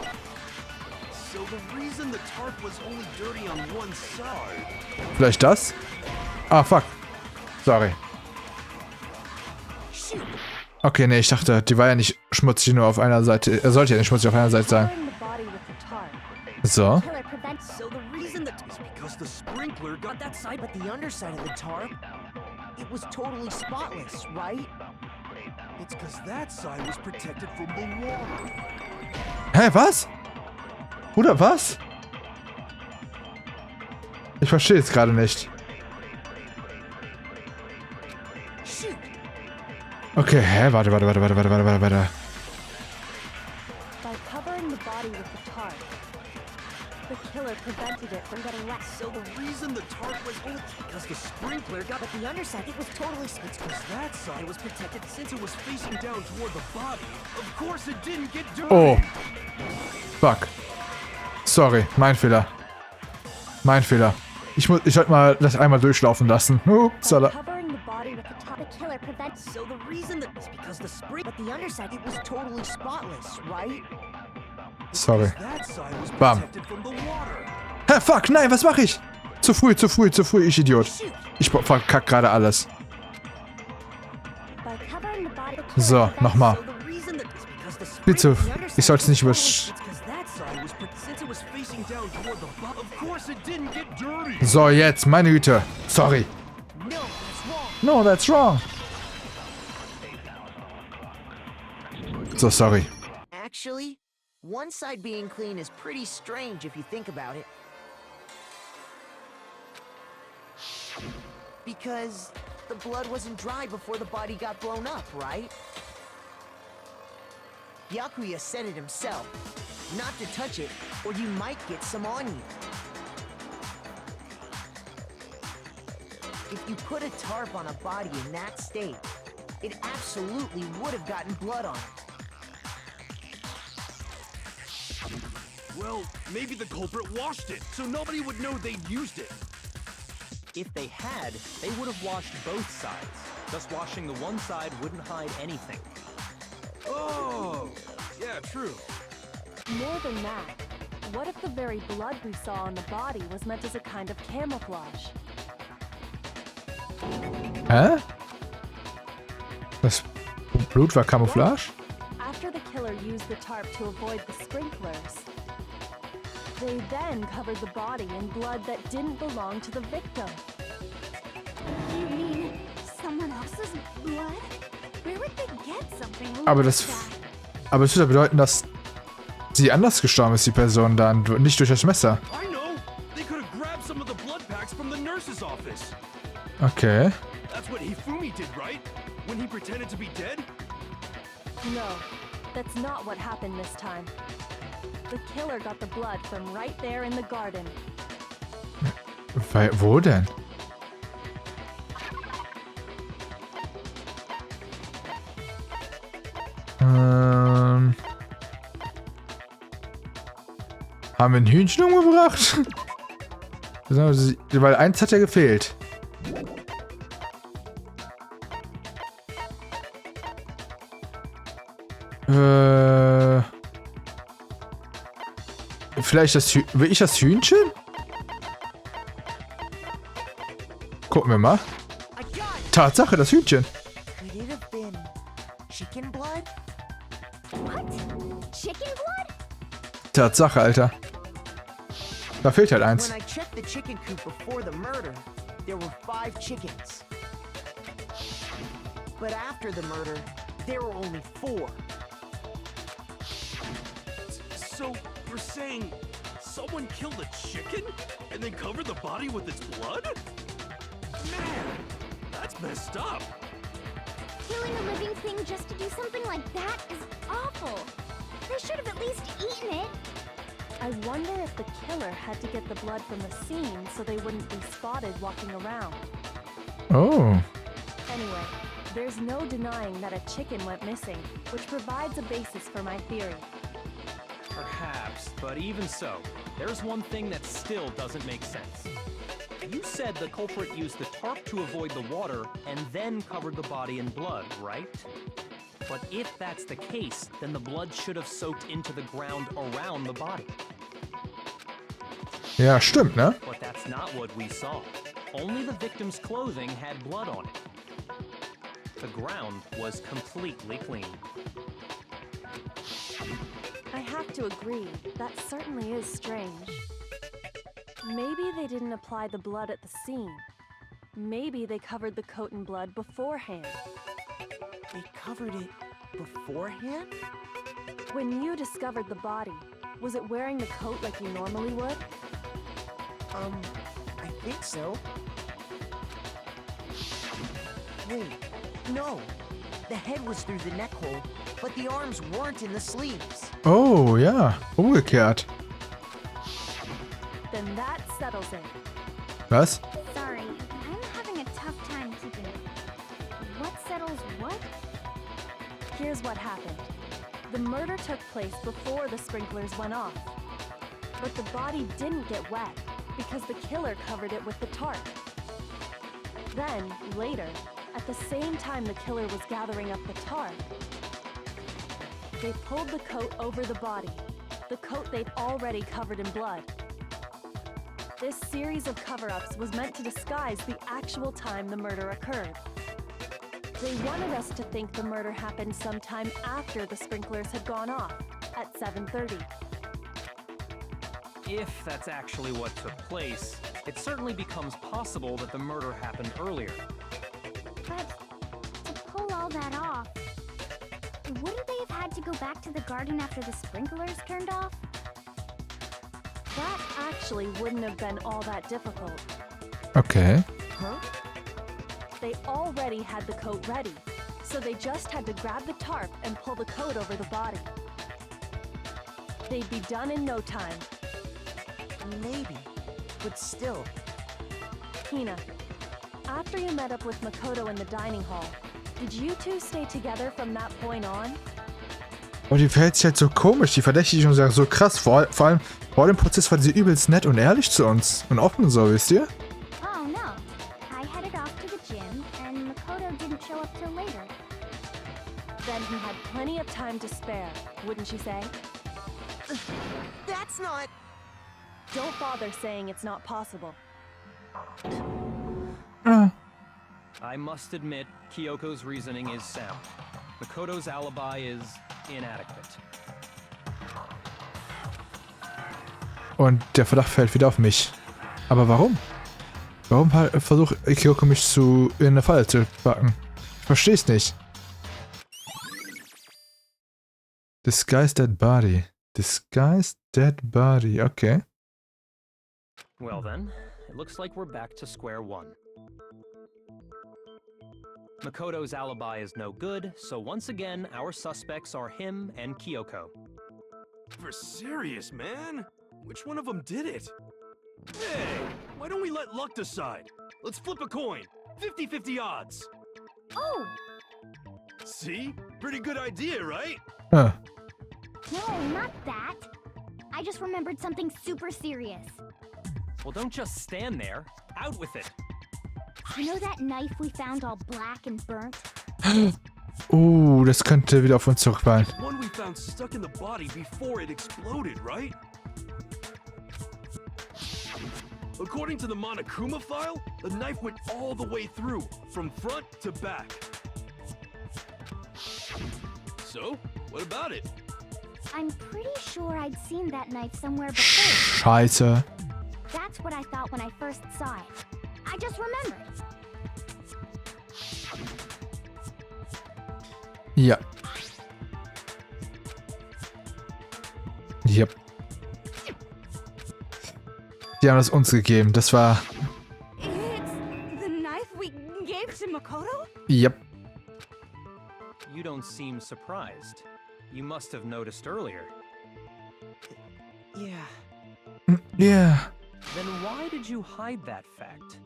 So the reason the tarp was only dirty on one side. Vielleicht das? Ah, fuck. Sorry. Okay, nee, ich dachte, die war ja nicht schmutzig nur auf einer Seite. Er sollte ja nicht schmutzig auf einer Seite sein. Covering the body with the tarp, So. Killer prevents. So the reason that is because the sprinkler got that side, but the underside of the tarp, it was totally spotless, right? It's because that side was protected from the water. Hä, was? Bruder, was? Ich verstehe es gerade nicht. Shoot! Okay, hä? Warte. by covering the body with the tarp, the killer prevented it from getting wet. So the reason the tarp was only because the sprinkler got But the underside, it was totally it's because that side was protected since it was facing down toward the body. Of course it didn't get dirty. Oh. Fuck. Sorry, mein Fehler. Mein Fehler. Ich sollte mal das einmal durchlaufen lassen. By Upsala. covering the body with the tarp, the killer prevents. So the reason that is because the spring, but the underside, it was totally spotless, right? Sorry. That side was Bam. protected from the water. Hä, fuck, nein, was mache ich? Zu früh, ich Idiot. Ich verkack gerade alles. by covering the body, So, nochmal. So the reason that is because the spring, Bitte, the underside ich sollte es nicht über... It's because that side was since it was facing down toward the body. Of course it didn't get dirty. So, jetzt, meine Güte. Sorry. No, that's wrong. No, that's wrong. So, sorry. Actually, one side being clean is pretty strange if you think about it. Because the blood wasn't dry before the body got blown up, right? Yakuya said it himself. Not to touch it, or you might get some on you. If you put a tarp on a body in that state, it absolutely would have gotten blood on it. Well, maybe the culprit washed it, so nobody would know they'd used it. If they had, they would have washed both sides. Thus washing the one side wouldn't hide anything. Oh, yeah, true. More than that, what if the very blood we saw on the body was meant as a kind of camouflage? Hä? Das Blut war Camouflage? After the killer used the tarp to avoid the sprinklers, they then covered the body in blood that didn't belong to the victim. You mean someone else's blood? Where would they get something Aber like das that? Aber es würde bedeuten, dass sie anders gestorben ist, die Person dann, nicht durch das Messer. I know! They could have grabbed some of the blood packs from the nurse's office. Okay. That's what Hifumi did, right? When he pretended to be dead? No, that's not what happened this time. The killer got the blood from right there in the garden. Wo denn? Haben wir ein Hühnchen umgebracht? Weil eins hat ja gefehlt. Vielleicht will ich das Hühnchen? Gucken wir mal. Tatsache, das Hühnchen. Could it have been chicken blood? What? Chicken blood? Tatsache, Alter. Da fehlt halt eins. When I checked the chicken coop before the murder, there were 5 chickens. But after the murder, there were only 4. So, you're saying someone killed a chicken and then covered the body with its blood? Man, that's messed up. Killing a living thing just to do something like that is awful. They should have at least eaten it. I wonder if the killer had to get the blood from the scene so they wouldn't be spotted walking around. Oh. Anyway, there's no denying that a chicken went missing, which provides a basis for my theory. Perhaps, but even so, there's one thing that still doesn't make sense. You said the culprit used the tarp to avoid the water and then covered the body in blood, right? But if that's the case, then the blood should have soaked into the ground around the body. Ja, stimmt, ne? But that's not what we saw. Only the victim's clothing had blood on it. The ground was completely clean. I have to agree, that certainly is strange. Maybe they didn't apply the blood at the scene. Maybe they covered the coat in blood beforehand. They covered it beforehand? When you discovered the body, was it wearing the coat like you normally would? I think so. Wait, no. The head was through the neck hole, but the arms weren't in the sleeves. Oh, ja. Umgekehrt. Then that settles it. Was? Sorry, I'm having a tough time keeping it. What settles what? Here's what happened. The murder took place before the sprinklers went off. But the body didn't get wet because the killer covered it with the tarp. Then, later, at the same time the killer was gathering up the tarp, they pulled the coat over the body, the coat they'd already covered in blood. This series of cover-ups was meant to disguise the actual time the murder occurred. They wanted us to think the murder happened sometime after the sprinklers had gone off, at 7:30. If that's actually what took place, it certainly becomes possible that the murder happened earlier. But to pull all that off, wouldn't they have had to go back to the garden after the sprinklers turned off? That actually wouldn't have been all that difficult. Okay. Huh? They already had the coat ready, so they just had to grab the tarp and pull the coat over the body. They'd be done in no time. Maybe, but still. Hina, after you met up with Makoto in the dining hall, did you two stay together from that point on? Oh, die verhält sich halt so komisch. Die verdächtigt uns ja so krass. Vor allem vor dem Prozess war sie übelst nett und ehrlich zu uns. Und offen so, wisst ihr? Oh no. I headed off to the gym, and Makoto didn't show up till later. Then he had plenty of time to spare, wouldn't you say? That's not... Don't bother saying it's not possible. I must admit, Kyoko's reasoning is sound. Makoto's alibi is inadequate. Und der Verdacht fällt wieder auf mich. Aber warum? Warum versucht Kyoko mich in eine Falle zu packen? Ich versteh's nicht. Disguised dead body. Disguised dead body. Okay. Well then, it looks like we're back to square one. Makoto's alibi is no good, so once again, our suspects are him and Kyoko. For serious, man? Which one of them did it? Hey, why don't we let luck decide? Let's flip a coin. 50-50 odds. Oh! See? Pretty good idea, right? Huh. No, not that. I just remembered something super serious. Well, don't just stand there. Out with it. You know that knife we found all black and burnt? Das könnte wieder auf uns zurückfallen. One we found stuck in the body before it exploded, right? According to the Monokuma file, the knife went all the way through, from front to back. So, what about it? I'm pretty sure I'd seen that knife somewhere before. Scheiße. That's what I thought when I first saw it. I just remembered. Ja. Yep. Die haben es uns gegeben. Das war... It's the knife we gave to Makoto? Yep. You don't seem surprised. You must have noticed earlier. Yeah, Yeah. Then why did you hide that fact?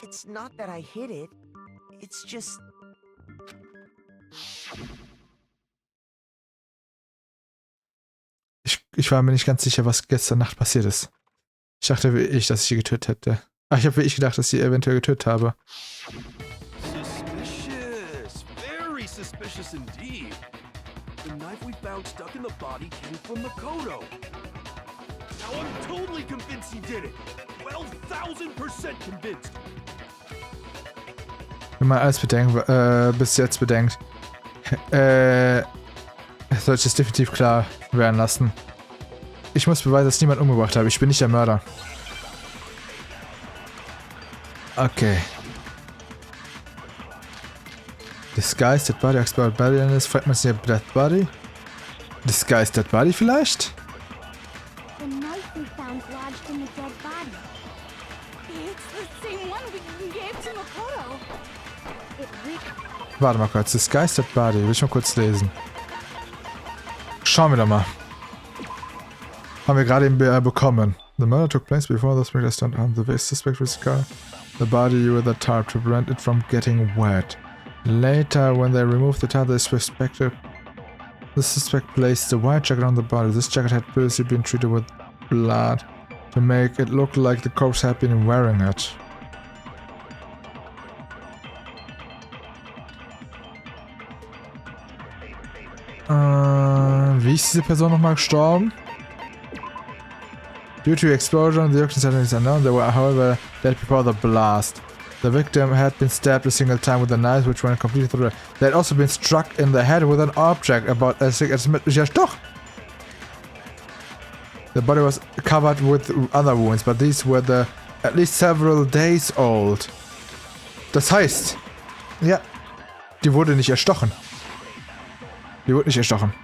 it's not that I hid it. It's just... Ich war mir nicht ganz sicher, was gestern Nacht passiert ist. Ich dachte wie ich, dass ich sie getötet hätte. Ach, ich habe wie ich gedacht, dass ich sie eventuell getötet habe. Suspicious. Very suspicious indeed. The knife we found stuck in the body came from Makoto. Now I'm totally convinced he did it. 12,000% convinced. Wenn man alles bis jetzt bedenkt, sollte es definitiv klar werden lassen. Ich muss beweisen, dass niemand umgebracht habe. Ich bin nicht der Mörder. Okay. Disguised dead body, exploded body, and this fragments near dead body. Disguised dead body vielleicht? The knife we found lodged in the dead body. It's the same one we gave to Makoto. It reeked. Warte mal kurz. Disguised dead body. Will ich mal kurz lesen. Schauen wir doch mal. Haben wir gerade eben bekommen. The murder took place before the sprinklers turned on. The suspect was the body with a tarp to prevent it from getting wet. Later, when they removed the tarp, the suspect placed the white jacket on the body. This jacket had previously been treated with blood to make it look like the corpse had been wearing it. Wie ist diese Person nochmal gestorben? Due to the explosion, the occupants is unknown. They were, however, dead before the blast. The victim had been stabbed a single time with a knife, which went completely through. They had also been struck in the head with an object about as thick as ja, doch. The body was covered with other wounds, but these were at least several days old. Das heißt, ja, die wurde nicht erstochen. Die wurde nicht erstochen.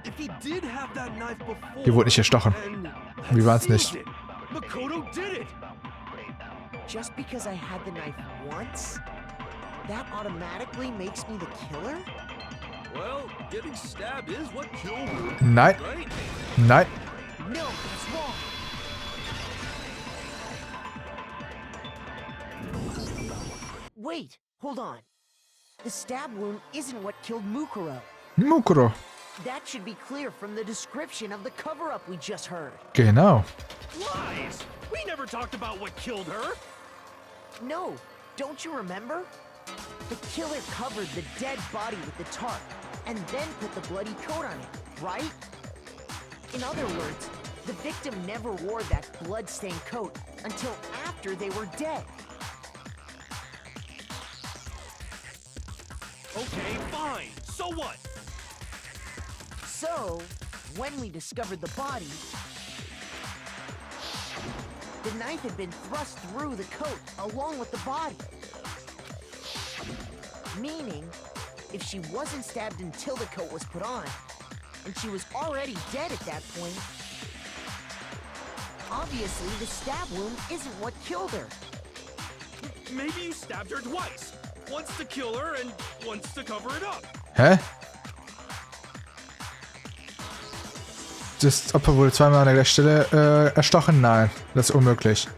If he did have that knife before, Die wurde nicht erstochen. then Wir that waren's nicht. seals it. Makoto did it. Just because I had the knife once, that automatically makes me the killer? Well, getting stabbed is what killed her, Nein, right? nein. No, that's wrong. Wait, hold on. The stab wound isn't what killed Mukuro. Mukuro. That should be clear from the description of the cover-up we just heard. Genau. Lies! We never talked about what killed her. No, don't you remember? The killer covered the dead body with the tarp, and then put the bloody coat on it, right? In other words, the victim never wore that blood-stained coat until after they were dead. Okay, fine. So what? So, when we discovered the body, the knife had been thrust through the coat along with the body. Meaning, if she wasn't stabbed until the coat was put on, and she was already dead at that point, obviously the stab wound isn't what killed her. Maybe you stabbed her twice. Once to kill her and once to cover it up. Hä? Das Opfer wurde zweimal an der gleichen Stelle erstochen? Nein, das ist unmöglich.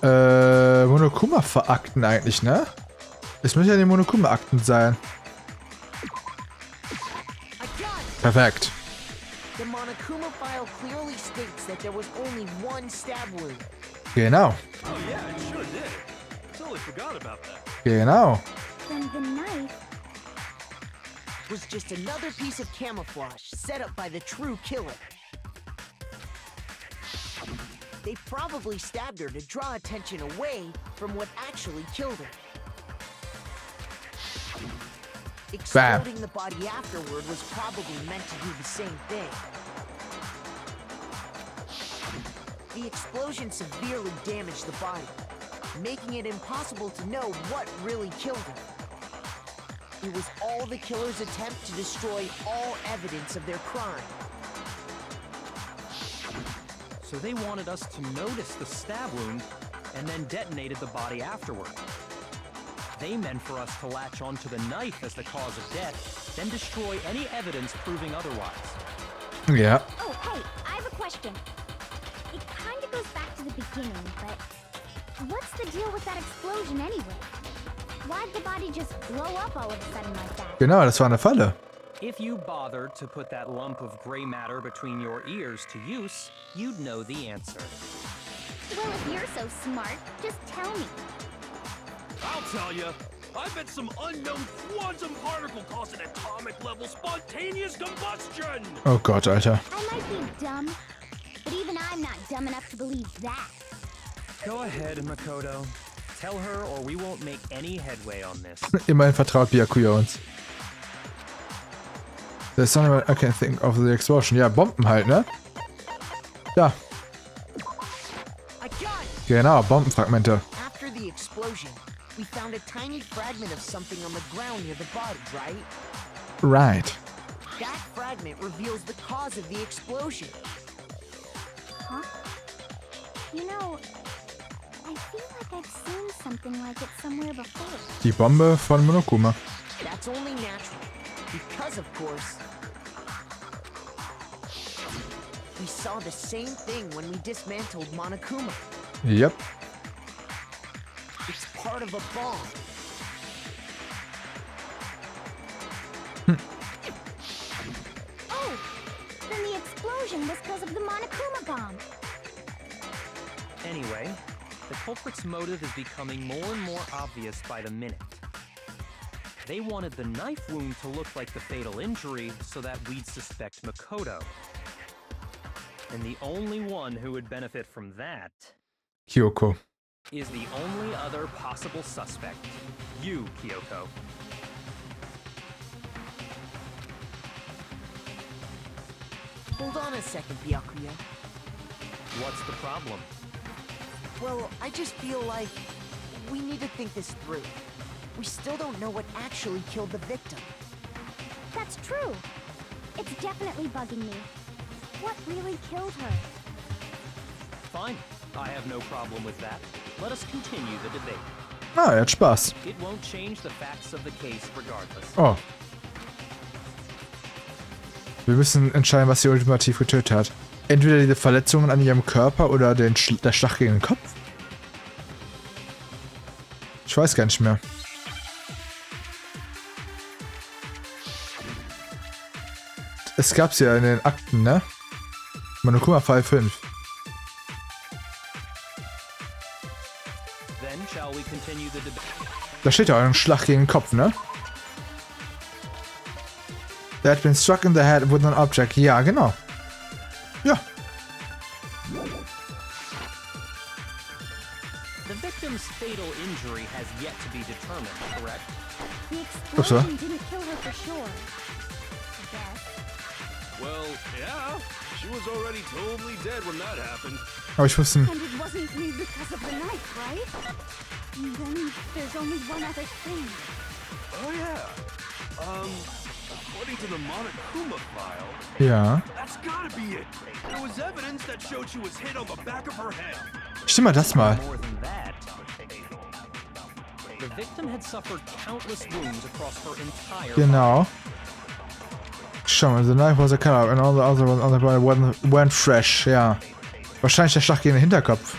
Monokuma-Akten eigentlich, ne? Es müssen ja die Monokuma-Akten sein. Perfekt. The Monokuma file clearly states that there was only one stab wound. Genau. Oh yeah, it sure did. Totally forgot about that. Genau. Then the knife... was just another piece of camouflage set up by the true killer. They probably stabbed her to draw attention away from what actually killed her. Exploding the body afterward was probably meant to do the same thing. The explosion severely damaged the body, making it impossible to know what really killed her. It was all the killer's attempt to destroy all evidence of their crime. So they wanted us to notice the stab wound and then detonated the body afterward. They meant for us to latch onto the knife as the cause of death, then destroy any evidence proving otherwise. Ja. Oh, hey, I have a question. It kind of goes back to the beginning, but what's the deal with that explosion anyway? Why'd the body just blow up all of a sudden like that? Genau, das war eine Falle. If you bothered to put that lump of gray matter between your ears to use, you'd know the answer. Well, if you're so smart, just tell me. I'll tell you. I bet some unknown quantum particle cause an atomic level spontaneous combustion. Oh Gott, Alter. I might be dumb, but even I'm not dumb enough to believe that. Go ahead, Makoto. Tell her or we won't make any headway on this. Immerhin vertraut Byakuya uns. There's something I can think of the explosion. Ja, Bomben halt, ne? Ja. Genau, Bombenfragmente. After the explosion, we found a tiny fragment of something on the ground near the body, right? Right. That fragment reveals the cause of the explosion. Huh? You know, I feel like I've seen something like it somewhere before. Die Bombe von Monokuma. That's only natural, because of course, we saw the same thing when we dismantled Monokuma. Yep. It's part of a bomb. Oh, then the explosion was because of the Monokuma bomb. Anyway, the culprit's motive is becoming more and more obvious by the minute. They wanted the knife wound to look like the fatal injury so that we'd suspect Makoto. And the only one who would benefit from that Kyoko. is the only other possible suspect. You, Kyoko. Hold on a second, Byakuya. What's the problem? Well, I just feel like we need to think this through. We still don't know what actually killed the victim. That's true. It's definitely bugging me. What really killed her? Fine. I have no problem with that. Let us continue the debate. Ah, er hat Spaß. It won't change the facts of the case regardless. Oh. Wir müssen entscheiden, was sie ultimativ getötet hat. Entweder diese Verletzungen an ihrem Körper oder der Schlag gegen den Kopf. Ich weiß gar nicht mehr. Es gab sie ja in den Akten, ne? Monokuma Fall 5. Then shall we continue the debate? Da steht ja auch ein Schlag gegen den Kopf, ne? They had been struck in the head with an object. Ja, genau. Ja. The victim's fatal injury has yet to be determined, correct? The Oops, what? explosion didn't kill her for sure. I guess. Well, yeah. She was already totally dead when that happened. Aber ich wusste... And it wasn't because of the knife, right? And then there's only one other thing. Oh, yeah. According to the Monokuma file, Ja. that's gotta be it. There was evidence that showed she was hit on the back of her head. Stimmt mal das mal. More than that, the victim had suffered countless wounds across her entire Genau. Schau mal, the knife was a cut out and all the other ones on the body weren't fresh. Ja. Wahrscheinlich der Schlag gegen den Hinterkopf.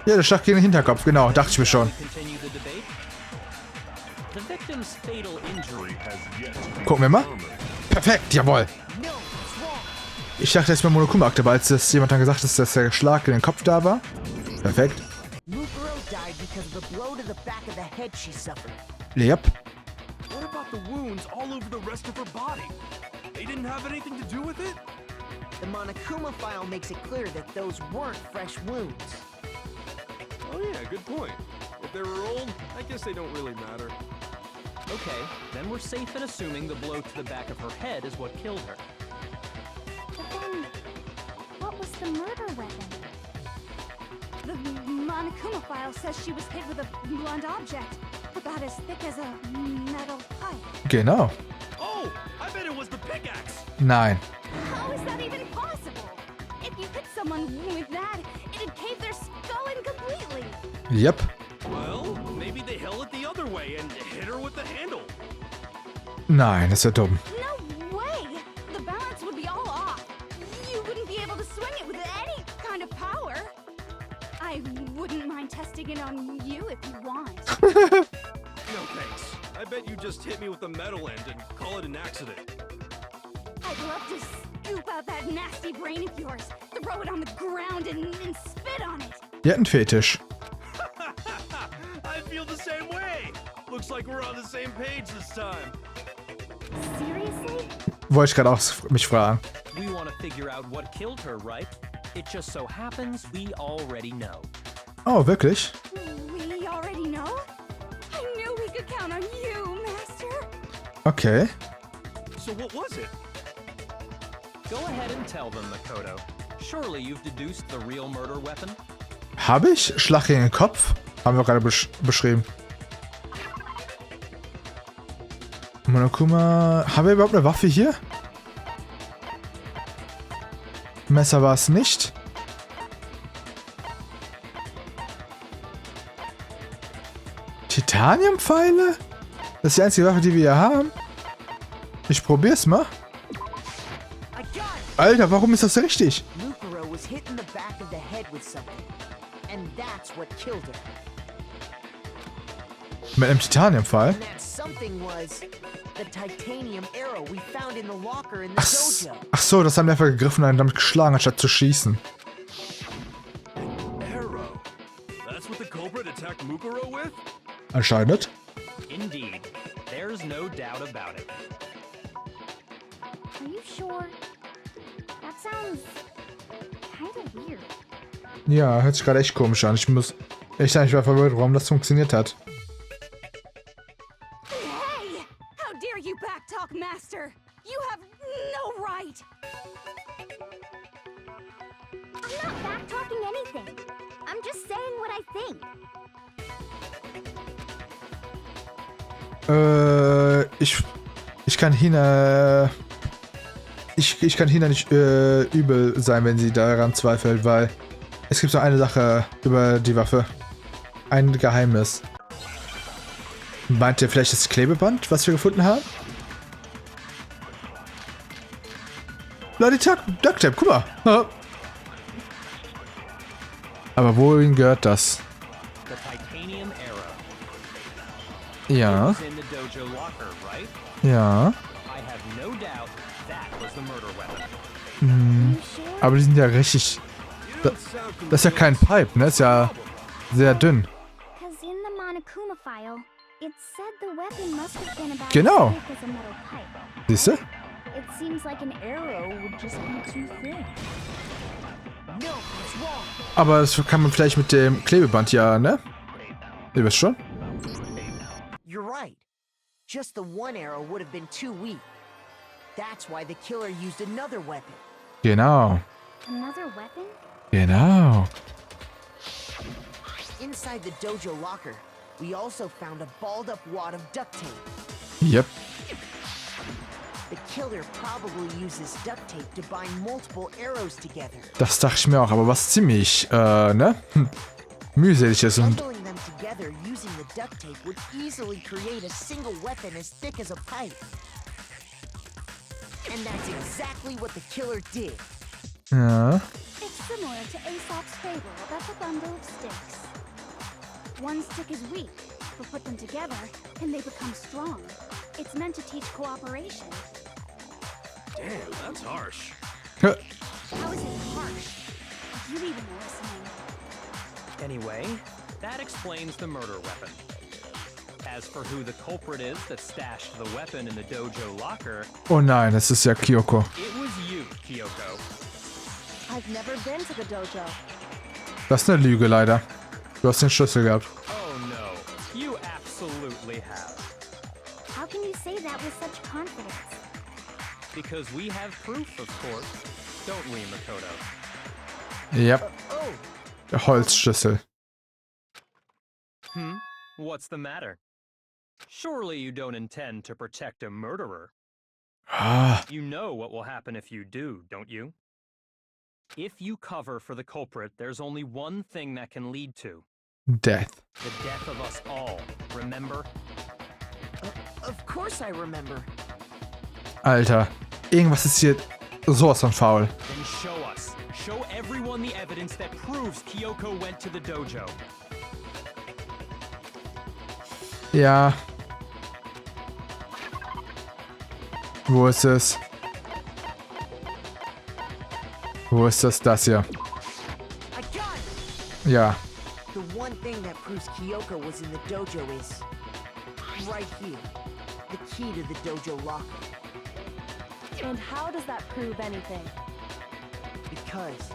Ja, der Schlag gegen den Hinterkopf, genau, dachte ich mir schon. Continue the debate. The victim's fatal injury has yet to be Gucken wir mal. Perfekt, jawohl. Ich dachte, das ist mir Monokuma-Akte, aber als das jemand dann gesagt hat, dass der Schlag in den Kopf da war. Perfekt. Mukuro died because of the blow to the back of the head she suffered. Yep. What about the wounds all over the rest of her body? They didn't have anything to do with it? The Monokuma file makes it clear that those weren't fresh wounds. Oh yeah, good point. If they were old, I guess they don't really matter. Okay, then we're safe in assuming the blow to the back of her head is what killed her. But then, what was the murder weapon? The Monokuma file says she was hit with a blunt object, about as thick as a metal pipe. Genau. Oh, I bet it was the pickaxe. Nein. How is that even possible? If you hit someone with that, it'd cave their skull in completely. Yep. Well, maybe they held it the other way and hit her with the handle. Nein, das ist ja dumm. No way! The balance would be all off. You wouldn't be able to swing it with any kind of power. I wouldn't mind testing it on you if you want. No thanks. I bet you just hit me with the metal end and call it an accident. I'd love to scoop out that nasty brain of yours, throw it on the ground and spit on it. Die hat einen Fetisch. I feel the same way. Looks like we're on the same page this time. Seriously? Wollte ich gerade auch mich fragen. We want to figure out what killed her, right? It just so happens we already know. Oh, wirklich? We already know? I knew we could count on you, Master. Okay. So what was it? Go ahead and tell them, Makoto. Surely you've deduced the real murder weapon? Habe ich? Schlag gegen den Kopf? Haben wir gerade beschrieben. Monokuma. Haben wir überhaupt eine Waffe hier? Messer war es nicht. Titaniumpfeile? Das ist die einzige Waffe, die wir hier haben. Ich probier's mal. Alter, warum ist das richtig? Mukuro was hit in the back of the head with something. And that's what killed her. Mit einem Titaniumpfeil? And that something was the titanium arrow we found in the locker in the dojo. Ach so, das haben wir einfach gegriffen und damit geschlagen, anstatt zu schießen. Arrow. That's what the culprit attacked Mukuro with? Anscheinend. Indeed. There's no doubt about it. Are you sure? That sounds kind of weird. Ja, hört sich gerade echt komisch an. Ich war verwirrt, warum das funktioniert hat. Hey! How dare you backtalk, Master? You have no right! I'm not backtalking anything. I'm just saying what I think. Ich kann Hina... Ich kann Hina nicht übel sein, wenn sie daran zweifelt, weil es gibt so eine Sache über die Waffe. Ein Geheimnis. Meint ihr vielleicht das Klebeband, was wir gefunden haben? Bloody Duct Tape, guck mal. Ja. Aber wohin gehört das? The titanium arrow. Ja. It was in the dojo locker, right? Ja. I have no doubt that was the murder weapon. Hm. Aber die sind ja richtig... Das ist ja kein Pipe, ne? Ist ja sehr dünn. Because in the Monokuma file, it said the weapon must have been about Genau. as thick as a metal pipe. Siehst du? It seems like an arrow would just be too thin. No, it's Aber das kann man vielleicht mit dem Klebeband ja, ne? Ihr wisst schon? You're right. Just the one arrow would have been too weak. That's why the killer used another weapon. Genau. Another weapon? Genau. Inside the dojo locker, we also found a balled up wad of duct tape. Yep. The killer probably uses duct tape to bind multiple arrows together. Das dachte ich mir auch, aber was ziemlich, ne? Mühselig ist und... Bundling them together using the duct tape would easily create a single weapon as thick as a pipe. And that's exactly what the killer did. Ja. It's similar to Aesop's fable about the bundle of sticks. One stick is weak, but put them together and they become strong. It's meant to teach cooperation. Damn, that's harsh. How is it harsh? You even know listening. Anyway, that explains the murder weapon. As for who the culprit is that stashed the weapon in the dojo locker, Oh nein, das ist ja Kyoko. it was you, Kyoko. I've never been to the dojo. Das ist eine Lüge leider. Du hast den Schlüssel gehabt. Oh no, you absolutely have. How can you say that with such confidence? Because we have proof, of course. Don't we, Makoto? Yep. Oh, Der Holzschlüssel. What's the matter? Surely you don't intend to protect a murderer. Ah, You know what will happen if you do, don't you? If you cover for the culprit, there's only one thing that can lead to Death. the death of us all, remember? of course I remember. Alter, irgendwas ist hier sowas von faul. Then show us. Show everyone the evidence that proves Kyoko went to the dojo. Ja. Wo ist es? Wo ist das? Das hier. I got it! Ja. The one thing that proves Kyoko was in the dojo is right here. The key to the dojo locker. And how does that prove anything? Because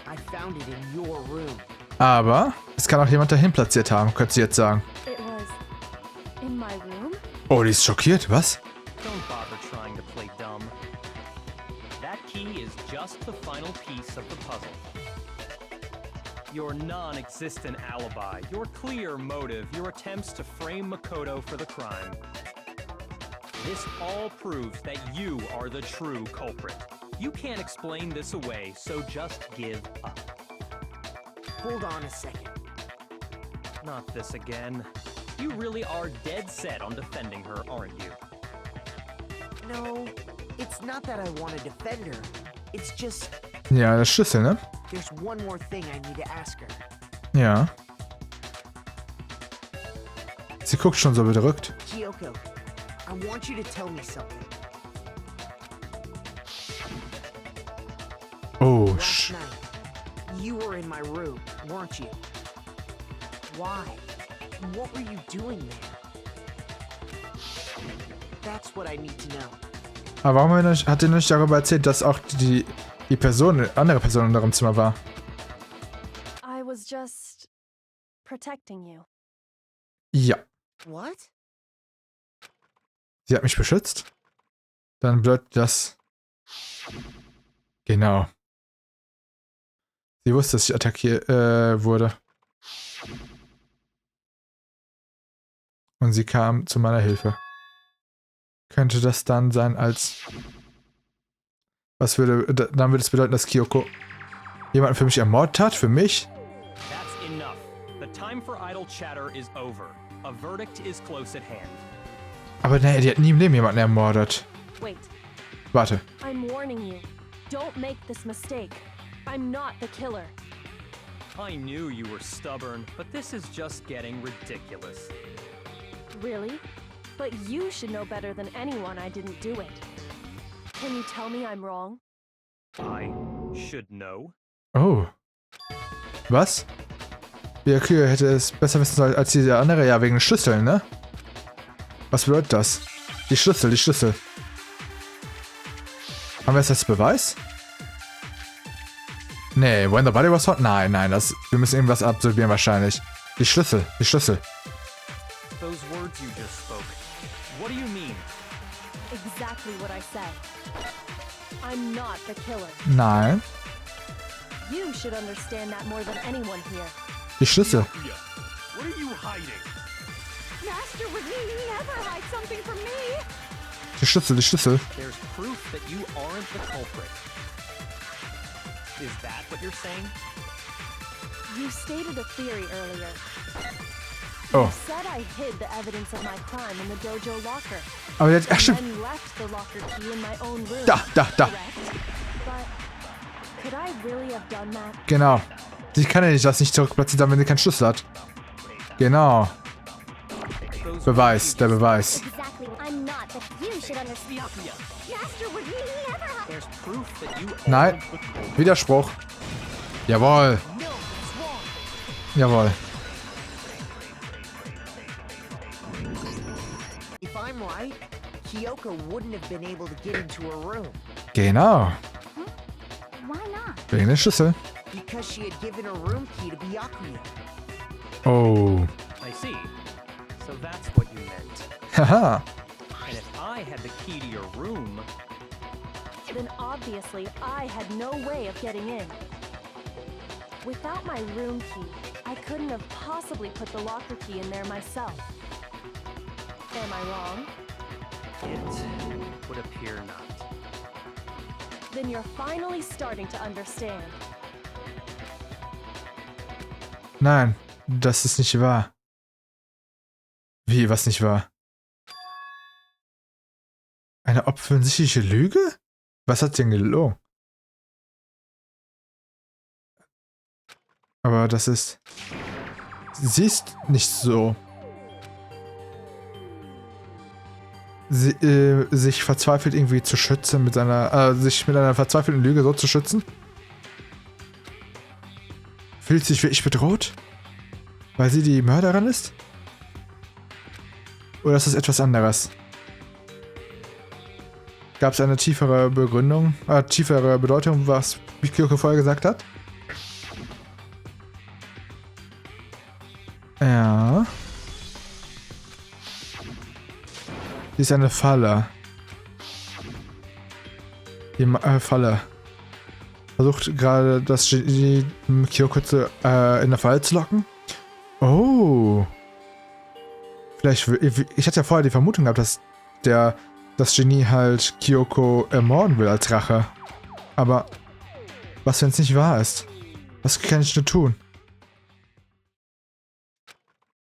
I found it in your room. Aber es kann auch jemand dahin platziert haben, könnte sie jetzt sagen. It was in my room? Oh, die ist schockiert. Was? Don't bother trying to play dumb. That key is just the final piece of the puzzle. Your non-existent alibi, your clear motive, your attempts to frame Makoto for the crime. This all proves that you are the true culprit. You can't explain this away, so just give up. Hold on a second. Not this again. You really are dead set on defending her, aren't you? No, it's not that I want to defend her. It's just Ja, der Schlüssel, ne? there's one more thing I need to ask her. Ja. Sie guckt schon so bedrückt. Kyoko, I want you to tell me something. Oh, Last night, you were in my room, weren't you? Why? What were you doing there? That's what I need to know. Aber warum hat er nicht darüber erzählt, dass auch die andere Person in eurem Zimmer war? I was just protecting you. Ja. What? Sie hat mich beschützt? Dann bedeutet das... Genau. Sie wusste, dass ich attackiert wurde. Und sie kam zu meiner Hilfe. Könnte das dann sein als... Was würde... Dann würde es bedeuten, dass Kyoko jemanden für mich ermordet hat? Für mich? That's enough. The time for idle chatter is over. A verdict is close at hand. Aber nee, die hat nie im Leben jemanden ermordet. Wait, Warte. I'm warning you. Don't make this mistake. I'm not the killer. I knew you were stubborn, but this is just getting ridiculous. Really? But you should know better than anyone I didn't do it. Can you tell me I'm wrong? I should know. Oh. Was? Der Kühe hätte es besser wissen sollen als dieser andere. Ja, wegen Schlüsseln, ne? Was bedeutet das? Die Schlüssel, die Schlüssel. Haben wir es als Beweis? Nee, when the body was hot? Nein, nein, wir müssen irgendwas absolvieren wahrscheinlich. Die Schlüssel. Those words you just spoke. What do you mean? Exactly what I said. I'm not the killer. Nein. You should understand that more than anyone here. Die Schlüssel. Byakuya, what are you hiding? Master would never hide something from me. Die Schlüssel. There's proof that you aren't the culprit. Is that what you're saying? You stated a theory earlier. Oh. You said I hid the evidence of my crime in the dojo locker. Aber jetzt, ach And stimmt. then left the locker key in my own room. Da. Correct? But could I really have done that? Genau. Sie kann ja nicht das nicht zurückplatzieren, wenn sie keinen Schlüssel hat. Genau. Beweis, der Beweis. Exactly. I'm not, but you should understand. Master would never hide. There's proof that you Nein. aren't the culprit. Widerspruch. Jawohl. Jawohl. If I'm right, Kyoko wouldn't have been able to get into her room Genau. Why not? Wegen den Schlüssel. because she had given her room key to Byakuya. Oh. I see. So that's what you meant. Haha. And if I had the key to your room, Then obviously I had no way of getting in. Without my room key, I couldn't have possibly put the locker key in there myself. Am I wrong? it would appear not. Then you're finally starting to understand. Nein, das ist nicht wahr. Wie, was nicht wahr? Eine offensichtliche Lüge? Was hat sie denn gelogen? Aber das ist... Sie ist nicht so. Sie, sich verzweifelt irgendwie zu schützen mit seiner... sich mit einer verzweifelten Lüge so zu schützen? Fühlt sich wirklich bedroht? Weil sie die Mörderin ist? Oder ist das etwas anderes? Gab es eine tiefere Begründung, tiefere Bedeutung, was Kyoko vorher gesagt hat? Ja. Sie ist eine Falle. Die Falle. Versucht gerade das Genie Kyoko in der Falle zu locken. Oh. Vielleicht, ich hatte ja vorher die Vermutung gehabt, dass das Genie halt Kyoko ermorden will als Rache. Aber was, wenn es nicht wahr ist? Was kann ich nur tun?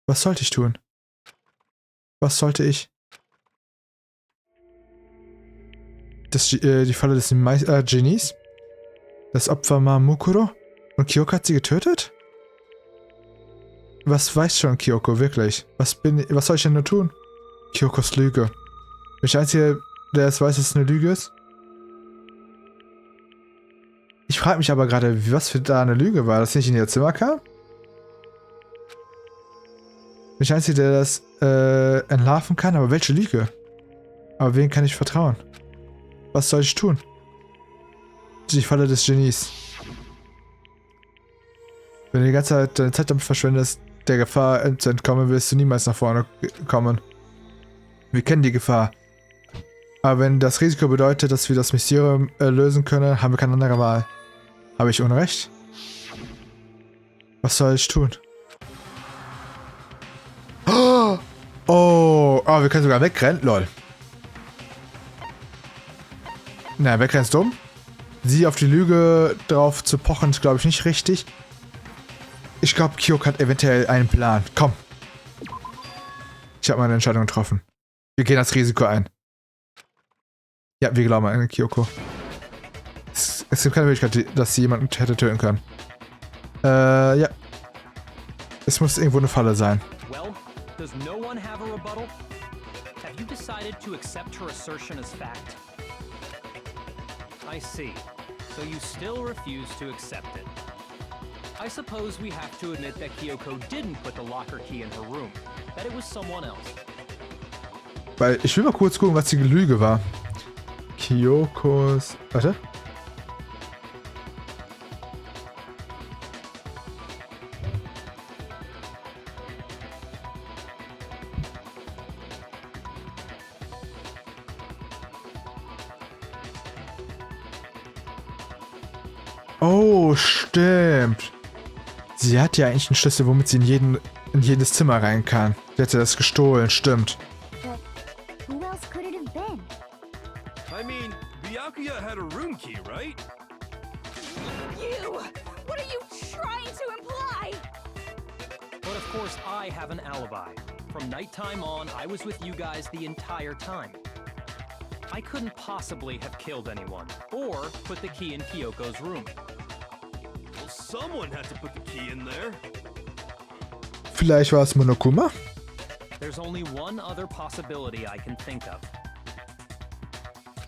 Was sollte ich tun? Was sollte ich? Die Falle des Genies? Das Opfer war Mukuro? Und Kyoko hat sie getötet? Was weiß schon Kyoko wirklich? Was soll ich denn nur tun? Kyokos Lüge. Bin ich der Einzige, der es weiß, dass es eine Lüge ist? Ich frage mich aber gerade, was für da eine Lüge war, dass sie nicht in ihr Zimmer kam? Bin ich der Einzige, der das entlarven kann? Aber welche Lüge? Aber wem kann ich vertrauen? Was soll ich tun? Die Falle des Genies. Wenn du die ganze Zeit deine Zeit damit verschwendest, der Gefahr zu entkommen, wirst du niemals nach vorne kommen. Wir kennen die Gefahr. Aber wenn das Risiko bedeutet, dass wir das Mysterium lösen können, haben wir keine andere Wahl. Habe ich Unrecht? Was soll ich tun? Oh, wir können sogar wegrennen. Lol. Na, wegrennen ist dumm. Sie auf die Lüge drauf zu pochen, ist, glaube ich, nicht richtig. Ich glaube, Kyoko hat eventuell einen Plan. Komm. Ich habe meine Entscheidung getroffen. Wir gehen das Risiko ein. Ja, wir glauben an Kyoko. Es gibt keine Möglichkeit, dass sie jemanden hätte töten können. Ja. Es muss irgendwo eine Falle sein. well, does no one have a rebuttal? Have you decided to accept her assertion as fact? I see. So you still refuse to accept it. I suppose we have to admit that Kyoko didn't put the locker key in her room, that it was someone else. Weil ich will mal kurz gucken, was die Lüge war. Kyokos... Warte. Oh, stimmt. Sie hat ja eigentlich einen Schlüssel, womit sie in jedes Zimmer rein kann. Sie hätte das gestohlen, stimmt. But who else could it have been? I mean, Byakuya had a room key, right? You! What are you trying to imply? But of course, I have an alibi. From nighttime on, I was with you guys the entire time. I couldn't possibly have killed anyone, or put the key in Kyoko's room. Well, someone had to put the key in there. Vielleicht war es Monokuma? There's only one other possibility I can think of.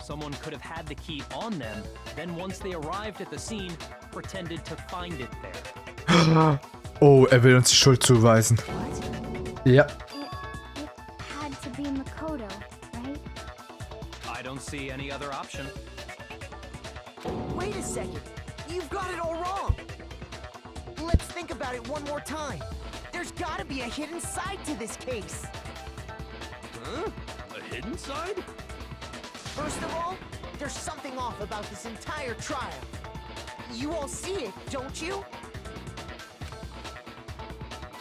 Someone could have had the key on them, then once they arrived at the scene, pretended to find it there. Oh, er will uns die Schuld zuweisen. Ja. It had to be Makoto, right? I don't see any other option. Wait a second. You've got it all wrong. Let's think about it one more time. There's gotta be a hidden side to this case. Huh? A hidden side? First of all, there's something off about this entire trial. You all see it, don't you?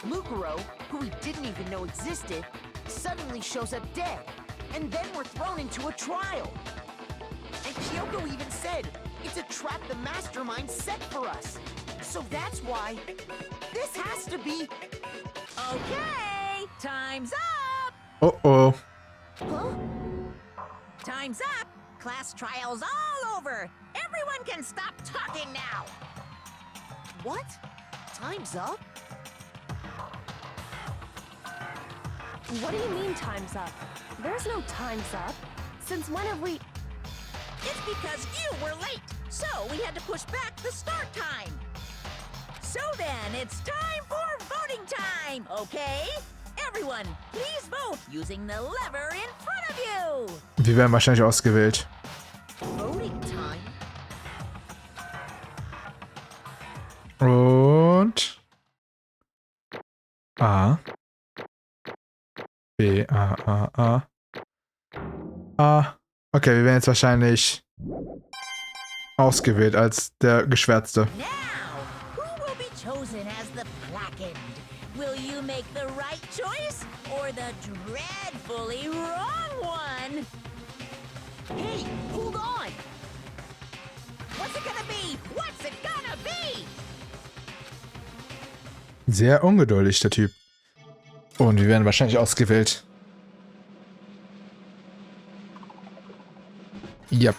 Mukuro, who we didn't even know existed, suddenly shows up dead, and then we're thrown into a trial. And Kyoko even said, it's a trap the mastermind set for us. So that's why this has to be... Okay, time's up! Oh oh. Huh? Time's up! Class trial's all over! Everyone can stop talking now! What? Time's up? What do you mean time's up? There's no time's up. Since when have we... It's because you were late, so we had to push back the start time. So then, it's time for voting time, okay? Everyone, please vote using the lever in front of you! Wir werden wahrscheinlich ausgewählt. Voting time? Und... A. B, A, A, A. A. Okay, wir werden jetzt wahrscheinlich ausgewählt als der Geschwärzte. Now, who will be chosen as the blackened? Will you make the right choice or the dreadfully wrong one? Hey, hold on! What's it gonna be? What's it gonna be? Sehr ungeduldig, der Typ. Und wir werden wahrscheinlich ausgewählt. Yep.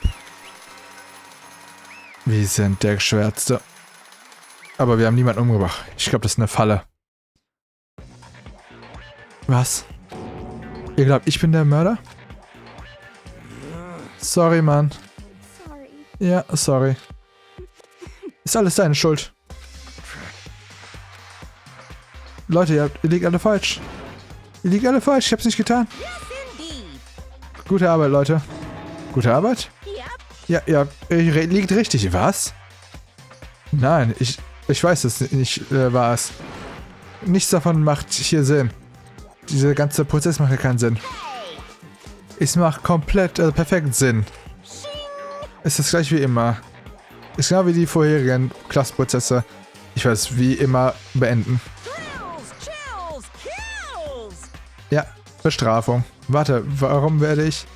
Wir sind der Geschwärzte. Aber wir haben niemanden umgebracht. Ich glaube, das ist eine Falle. Was? Ihr glaubt, ich bin der Mörder? Sorry, Mann. Sorry. Ja, sorry. Ist alles deine Schuld. Leute, ihr liegt alle falsch. Ihr liegt alle falsch, ich hab's nicht getan. Yes, indeed. Gute Arbeit, Leute. Gute Arbeit? Yep. Ja, ihr liegt richtig. Was? Nein, ich weiß es nicht, war es. Nichts davon macht hier Sinn. Dieser ganze Prozess macht ja keinen Sinn. Es macht komplett, perfekt Sinn. Es ist gleich wie immer. Ist genau wie die vorherigen Klassprozesse. Ich weiß, wie immer beenden. Chills, kills. Ja, Bestrafung. Warte, warum werde ich...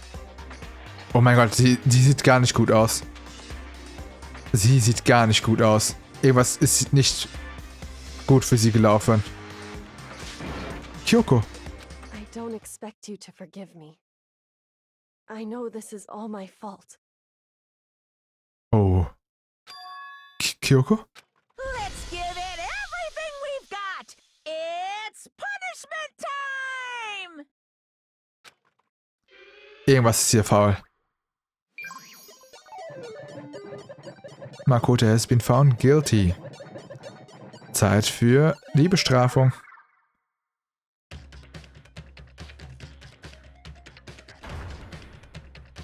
Oh mein Gott, die sieht gar nicht gut aus. Sie sieht gar nicht gut aus. Irgendwas ist nicht gut für sie gelaufen. Kyoko. I don't expect you to forgive me. I know this is all my fault. Oh. Kyoko? Let's give it everything we've got. It's punishment time. Irgendwas ist hier faul. Makoto has been found guilty. Zeit für die Bestrafung.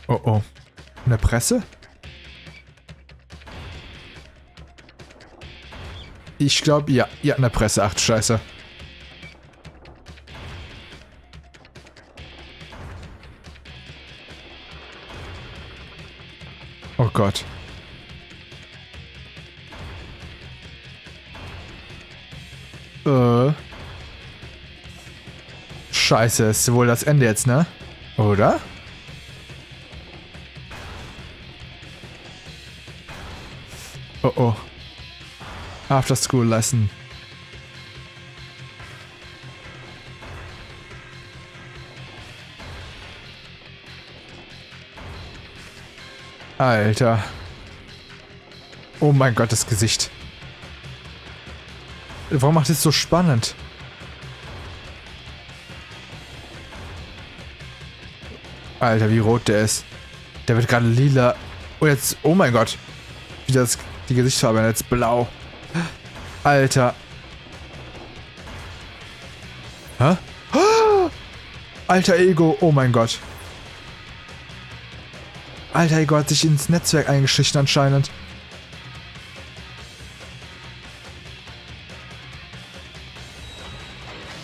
Oh oh. Eine Presse? Ich glaube, ja, eine Presse. Ach, scheiße. Oh Gott. Scheiße, ist wohl das Ende jetzt, ne? Oder? Oh oh. After School Lesson. Alter. Oh mein Gott, das Gesicht. Warum macht es so spannend? Alter, wie rot der ist. Der wird gerade lila. Oh, jetzt, oh mein Gott. Wie das, die Gesichtsfarbe jetzt blau. Alter. Hä? Alter Ego, oh mein Gott. Alter Ego hat sich ins Netzwerk eingeschlichen anscheinend.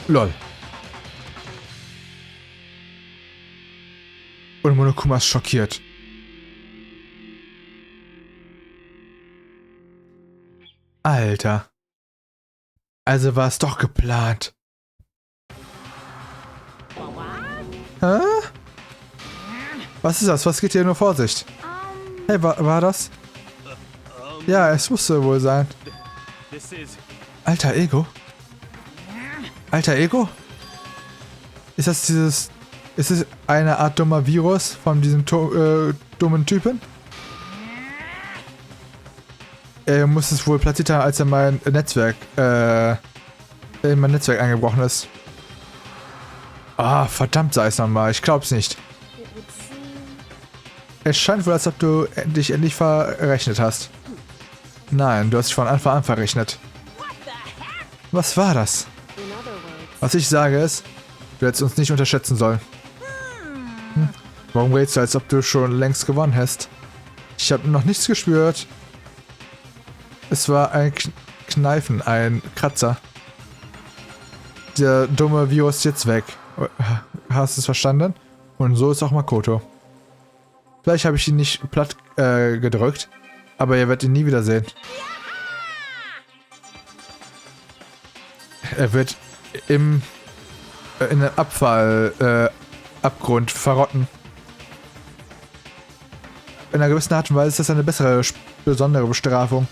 Lol. Und Monokuma ist schockiert. Alter. Also war es doch geplant. Hä? Was ist das? Was geht hier nur Vorsicht? Hey, war das? Ja, es musste wohl sein. Alter Ego? Alter Ego? Ist das dieses... Ist es eine Art dummer Virus von diesem dummen Typen? Er muss es wohl platziert haben, als er in mein Netzwerk eingebrochen ist. Ah, verdammt sei es nochmal. Ich glaub's nicht. Es scheint wohl, als ob du dich endlich verrechnet hast. Nein, du hast dich von Anfang an verrechnet. Was war das? Was ich sage ist, du hättest uns nicht unterschätzen sollen. Warum redest du, als ob du schon längst gewonnen hast? Ich habe noch nichts gespürt. Es war ein Kneifen, ein Kratzer. Der dumme Virus ist jetzt weg. Hast du es verstanden? Und so ist auch Makoto. Vielleicht habe ich ihn nicht platt gedrückt, aber ihr werdet ihn nie wiedersehen. Er wird in den Abgrund verrotten. In einer gewissen Art und Weise ist das eine bessere, besondere Bestrafung.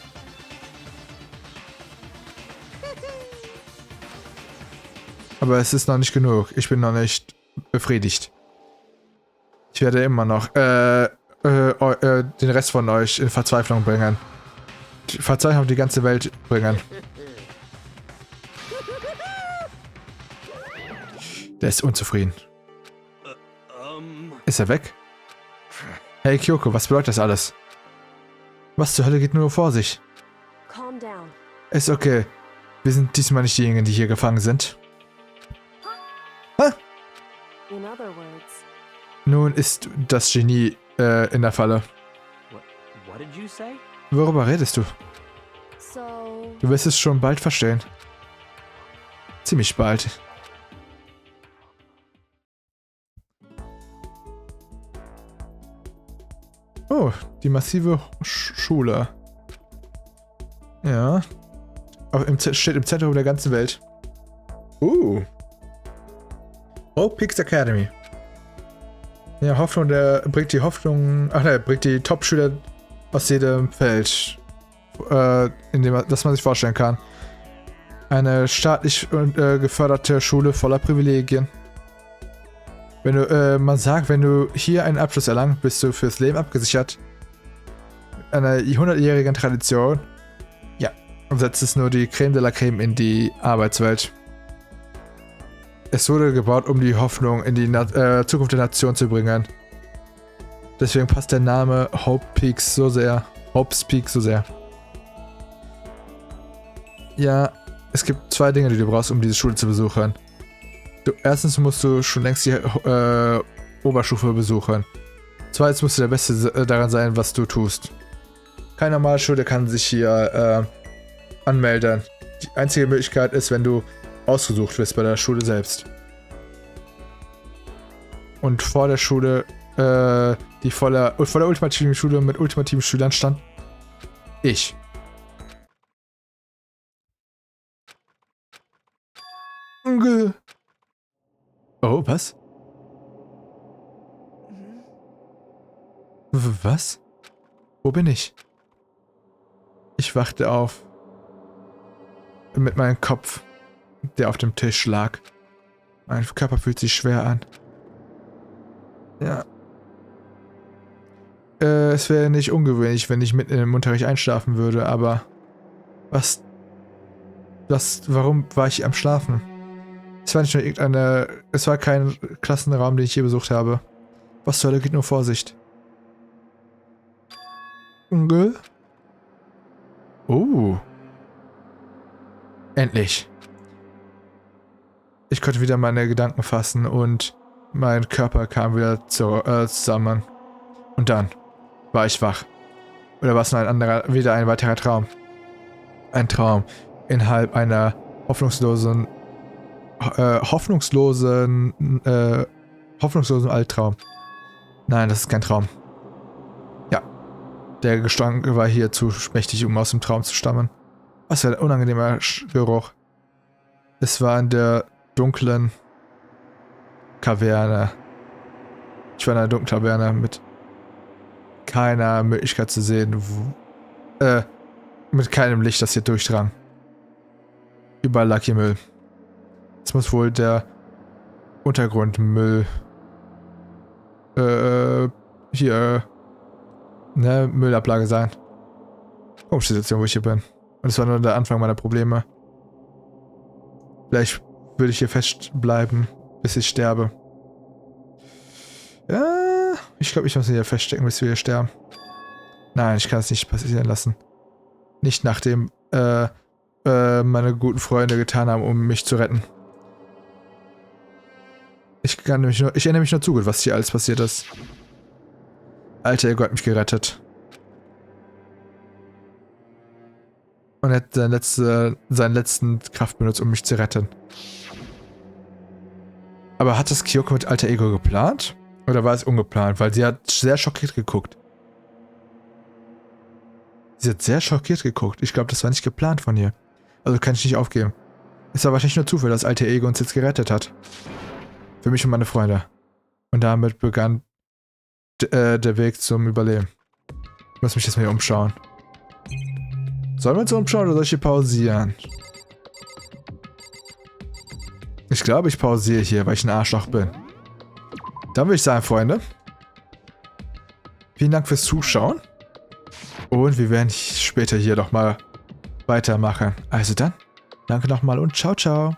Aber es ist noch nicht genug. Ich bin noch nicht befriedigt. Ich werde immer noch den Rest von euch in Verzweiflung bringen. Verzweiflung auf die ganze Welt bringen. Der ist unzufrieden. Ist er weg? Hey Kyoko, was bedeutet das alles? Was zur Hölle geht nur vor sich? Ist okay. Wir sind diesmal nicht diejenigen, die hier gefangen sind. Hä? Nun ist das Genie in der Falle. Worüber redest du? Du wirst es schon bald verstehen. Ziemlich bald. Oh, die massive Schule. Ja. Steht im Zentrum der ganzen Welt. Hope Peaks Academy. Ja, Hoffnung, der bringt die Hoffnung. Ach ne, bringt die Top-Schüler aus jedem Feld. Das man sich vorstellen kann. Eine staatlich geförderte Schule voller Privilegien. Wenn du, man sagt, wenn du hier einen Abschluss erlangst, bist du fürs Leben abgesichert. Einer 100-jährigen Tradition. Ja, und setzt es nur die Creme de la Creme in die Arbeitswelt. Es wurde gebaut, um die Hoffnung in die Zukunft der Nation zu bringen. Deswegen passt der Name Hope Peaks so sehr. Hope's Peak so sehr. Ja, es gibt zwei Dinge, die du brauchst, um diese Schule zu besuchen. Erstens musst du schon längst die Oberstufe besuchen. Zweitens musst du der Beste daran sein, was du tust. Keine normale Schule kann sich hier anmelden. Die einzige Möglichkeit ist, wenn du ausgesucht wirst bei der Schule selbst. Und vor der Schule, vor der ultimativen Schule mit ultimativen Schülern stand ich. Oh, was? Was? Wo bin ich? Ich wachte auf. Mit meinem Kopf, der auf dem Tisch lag. Mein Körper fühlt sich schwer an. Ja. Es wäre nicht ungewöhnlich, wenn ich mitten im Unterricht einschlafen würde, aber... Warum war ich am Schlafen? Es war nicht nur es war kein Klassenraum, den ich je besucht habe. Was zur Hölle geht nur Vorsicht? Oh. Endlich. Ich konnte wieder meine Gedanken fassen und mein Körper kam wieder zusammen. Und dann war ich wach. Oder war es nur wieder ein weiterer Traum? Ein Traum innerhalb einer hoffnungslosen Albtraum. Nein, das ist kein Traum. Ja. Der Gestank war hier zu mächtig, um aus dem Traum zu stammen. Was für ein unangenehmer Geruch. Es war in der dunklen Kaverne. Ich war in einer dunklen Kaverne mit keiner Möglichkeit zu sehen, mit keinem Licht, das hier durchdrang. Überall lag hier Müll. Es muss wohl der Untergrundmüll Müllablage sein. Komische Situation, wo ich hier bin. Und es war nur der Anfang meiner Probleme. Vielleicht würde ich hier festbleiben, bis ich sterbe. Ja, ich glaube, ich muss hier feststecken, bis wir hier sterben. Nein, ich kann es nicht passieren lassen. Nicht nachdem meine guten Freunde getan haben, um mich zu retten. Ich erinnere mich nur zu gut, was hier alles passiert ist. Alter Ego hat mich gerettet. Und er hat seinen letzten Kraft benutzt, um mich zu retten. Aber hat das Kyoko mit Alter Ego geplant? Oder war es ungeplant? Weil sie hat sehr schockiert geguckt. Sie hat sehr schockiert geguckt. Ich glaube, das war nicht geplant von ihr. Also kann ich nicht aufgeben. Es war wahrscheinlich nur Zufall, dass Alter Ego uns jetzt gerettet hat. Für mich und meine Freunde. Und damit begann der Weg zum Überleben. Ich muss mich jetzt mal hier umschauen. Sollen wir uns umschauen oder soll ich hier pausieren? Ich glaube, ich pausiere hier, weil ich ein Arschloch bin. Dann würde ich sagen, Freunde. Vielen Dank fürs Zuschauen. Und wir werden später hier nochmal weitermachen. Also dann, danke nochmal und ciao, ciao.